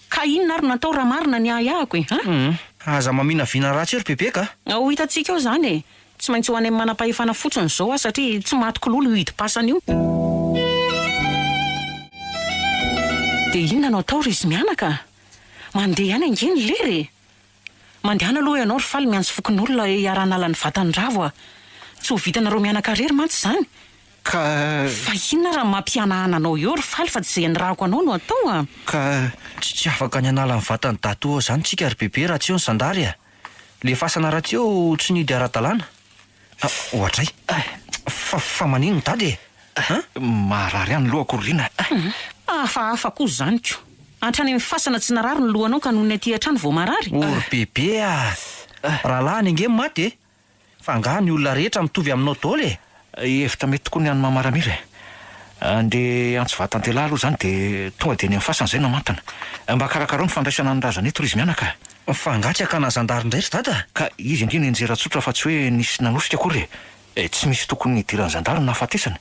ka inona ary natao raha marina ny ahahako e aza mamina vina ratsy ry bebe ka ho hitantsika eo zany e tsy maintsy ho any amin'ny manam-pahefana fotsiny zao satria tsy matoko lolo io hidi-pasana io de inona no atao ry izy mianaka mandeha ihany angeny lery mandehana aloha ianao ry faly mianso fokon'olona iaranala ny vatanyravo tsy ho vitanareo mianaka rery mantsy zany ka fa inona raha mampianahana anao eo ry faly fa tsy zay ny rahako anao no atao ka tsy afaka ny anala ny vatany dato zany tsika ry bebe raha tsy eo ny sandary le fasana raha tsy eo tsy nidy ara-dalàna ohatray fa manino ny dady marary any lohako rina hafa koa zanyko antrany amin'ny fasana tsy narary ny lohanao ka nohony aty hatrany vao marary ory bebe raha lahany ange maty fa nga ny olona rehetra mitovy aminao daholo efitra mety tokoa ny any mamaramira ande antsy vatantelahy aloha zany de tonga de ny amin'ny fasana zay namantana mba karakarao ny fandraisana ny razana eto ry izy mianaka fa ngatsaka na zandary indray ry dada ka izy indrina enjeratsotra fa tsy hoe nisy nanosika akory tsy misy tokony idirany zandary na fatesana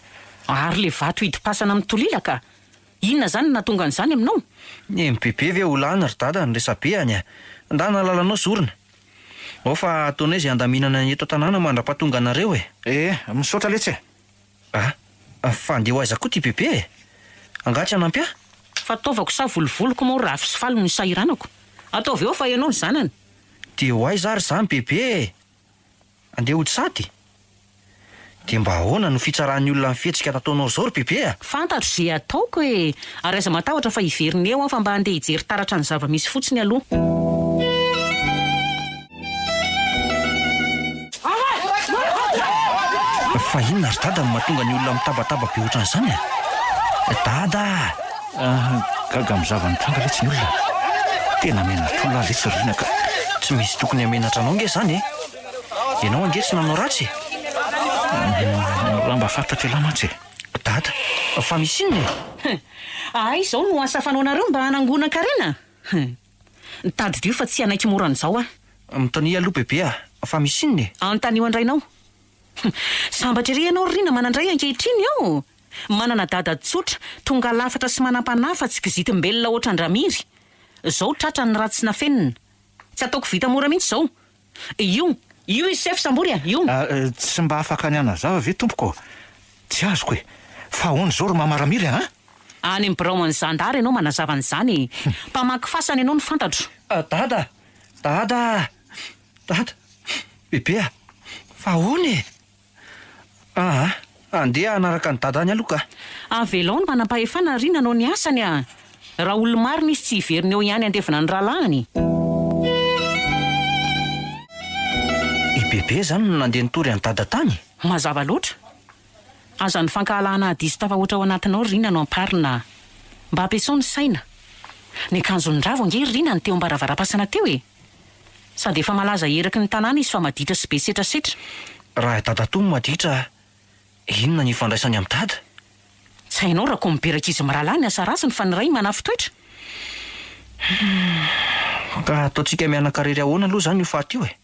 ary le vato hidi-pasana mitolilaka inona zany natonga an'izany aminao bebe ve olany ry dada ny resabe any nda nalalanao zorona ao fa ataonay zay andaminana ny eto tanàna mandra-pahatonga anareo misaotra letsy fa ndeha ho aiza koa ty bebe angatsy anampy fa ataovako sa volovoloko moa rafy sy falo ny sahiranako ataovy eo fa ianao ny zanany de ho aiza ary zany bebe andeha hody sady de mba ahoana no fitsarahan'ny olona mifetsika nataonao zao ry bebe fantatro zay ataoko ary aza matahotra fa hiveriny eo fa mba andeha hijery taratra ny zava-misy fotsiny aloha fa inona ry dada no mahatonga ny olona mitabataba be ohatran'izany dada gaga mizava ny tranga letsy ny olona tena menatra olona letsy rina ka tsy misy tokony hamenatra anao nge zany ianao ange tsy nanao ratsy raha mba fantatra lahy mantsy dada fa misy inona ay izao no asa fanaonareo mba hanangona-karena nitady dio fa tsy anaiky moran'izao mitania aloha bebe fa misy inona antanio andrainao sambatra ery ianao rina manandray ankehitriny ao manana dada tsotra tonga lafatra sy manam-panafa tsy kizitim-belona oatra Andramiri. Zao tratra ny ratsy na fenina. Tsy ataoko vita mora mihitsy zao. Io izy sefo sambory io. Tsy mba afaka ny anazava ve tompoko? Tsy azoko e. Fa ahoana zao ry Mamaramily Any amin'ny birao ny zandary ianao manazava an'izany. Mpamaky fasana ianao ny fantatro. Dada. Bebe, fa ahoana e? Andeha anaraka ny dada any aloha ka. Avelao ny manam-pahefana ry nanao ny asany a. Raha olo marina izy tsy hiveriny eo ihany andevina ny rahalaany. I bebe zany no nandeha nitory any dada tany. Mazava loatra. Aza ny fankahalana adisy tafahoatra ao anatinao ry nanao amparina. Mba ampiasao ny saina. Ny akanjony ravo ange Rina ny teo am-baravarapasana teo e. Sady efa malaza eraky ny tanàna izy fa maditra sy be setrasetra. Raha dada toy maditra, inona ny ifandraisany amin'ny dada? Tsy hainao raha komberaka izy mirahalahy ny asa rasiny fa ny ray manafy toetra. Ka ataontsika mianakarary ahoana aloha zany io faty io e.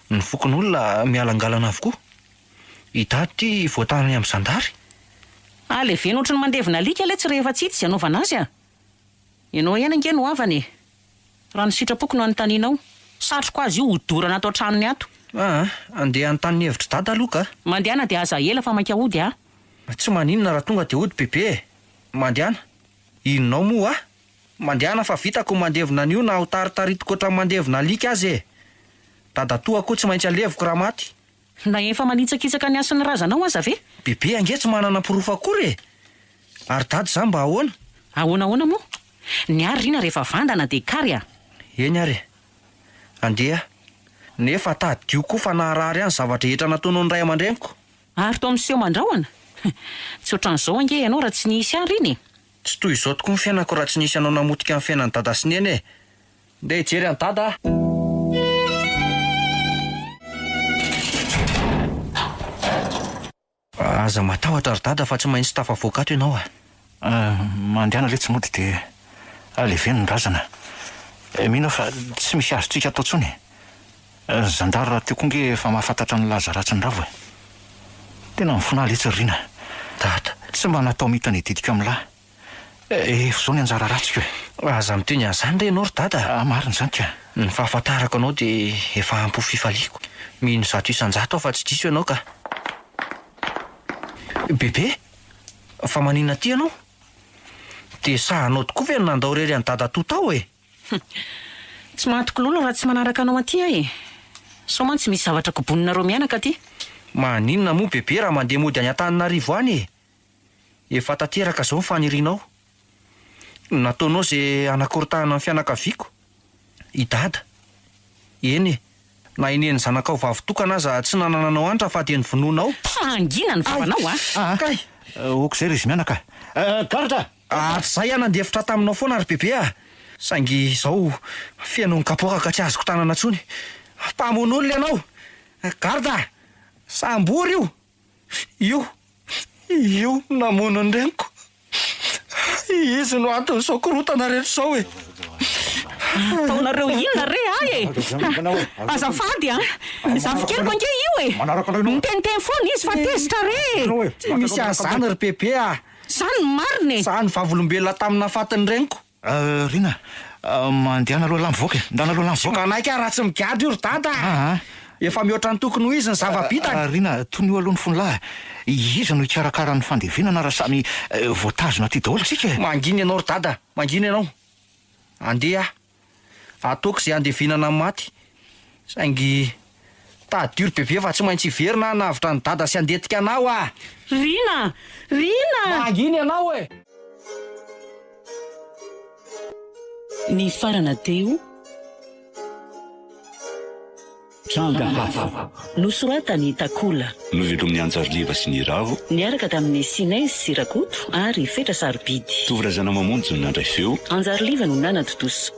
Ny fokon'olona mialangalana avokoa. I dady ty voatanany amin'ny zandary. Levena ohatry ny mandevina alika le tsy rehefa tsy anaovana azy a. Ianao ihany ange no avany. Raha ny sitrapoko no anontanianao. Satroko azy io hodorana atao tranony ato. Andeha anontany ny hevitry dada aloha ka. Mandehana dia aza ela fa maika hody a. Tsy maninona raha tonga dia hody bebe. Mandehana. Inonao moa mandehana fa vitako mandevina an'io na ho taritaritiko ohatran'ny mandevina alika azy e. Dada toa koa tsy maintsy aleviko raha maty. Na efa manitsakitsaka ny asany razanao aza ve? Bebe ange tsy manana pirofo akory e. Ary dady zany mba ahoana? Ahoana moa? Ny ary Rina rehefa vandana dia kary a. Eny ary. Andeha. Nefa tadio koa fa naharary any zavatra etra nataonao ny ray aman-dreniko. Ary to amin'seho mandrahoana. Tsy ohatran'izao ange ianao raha tsy nisy ary iny. Tsy toy izao tokoa ny fiainako raha tsy nisy anao namotika amin'ny fiainan'ny dada sy neny e. Ndeha hijery any dada. Aza matahotra ry dada fa tsy maintsy tafavoakato ianao Mandehana le tsy mody dia aleveny ny razana. Mino fa tsy misy azotsika atao tsony. Zandary raha teo konge efa mahafantatra ny laza ratsy ny ravo e. Tena mifona letsy Rina. Dada, tsy mba natao mitany didika amin'lahy. Efa zao ny anjara ratsika e. Aza miteny an'izany re ianao ry dada. Marina zany ka. Ny fahafantarako anao dia efa ampy ho fifaliako. Mino zato isan-jato fa tsy diso ianao ka. Bebe, fa maninona ty ianao? Dia sahanao tokoa ve nandao rery any dada to tao e? Tsy mahantoko lolo raha tsy manaraka anao aty e. Sao mantsy misy zavatra kobonina mianaka aty. Maninona moa bebe raha mandeha mody any Antananarivo any e? Efa tanteraka zao ny fanirianao. Nataonao izay anakoritahana amin'ny fianakaviako. I dada. Eny e. Na ineny zanakao vavitokana aza tsy nanananao antra fa dia ny vononao. Angina ny vavanao a. Kay. Oko zay izy mianaka. Garda. Zay nandefitra taminao foana ary bebe a. Saingy izao fianao ny kapoaka ka tsy azoko tanana tsony. Mpamono olona ianao. Garda. Sambory io namono ny reniko. Izy no antony sao korotana rehetra sao e. Taonareo inona re e. Azafady a. Zafikeliko ange io e. Miteniteny foana izy fa tezitra re. Tsy misy azany ry bebe a. Zany marina e. Zany vavolombelona tamina fatiny reniko. Rina, mandehana aloha lamvoaka. Ndana aloha Tsy lamvoaka. manaiky raha tsy migady io ry dada. Efa mihoatra ny tokony ho izy ny zava-bitany. Rina, tony io alohan'ny fonolahy. Iza no ikarakara ny fandevenana raha samy voatazona ty daholo sika e. Manginy ianao ry dada, manginy ianao. Andeha. Ataoko izay andevinana amin'ny maty. Saingy tadio ry bebe fa tsy maintsy hiverina navitra ny dada sy andetika anao a. Rina. Manginy ianao e. Ny farana teo Tranga hafa nosoratany Takola, novelomin'ny Anjariva sy ny Ravo, niaraka tamin'ny Sinay sy Rakoto ary Fetra Sarobidy. Tovrazana mamonjy no nandray feo. Anjariliva no nanatotoso.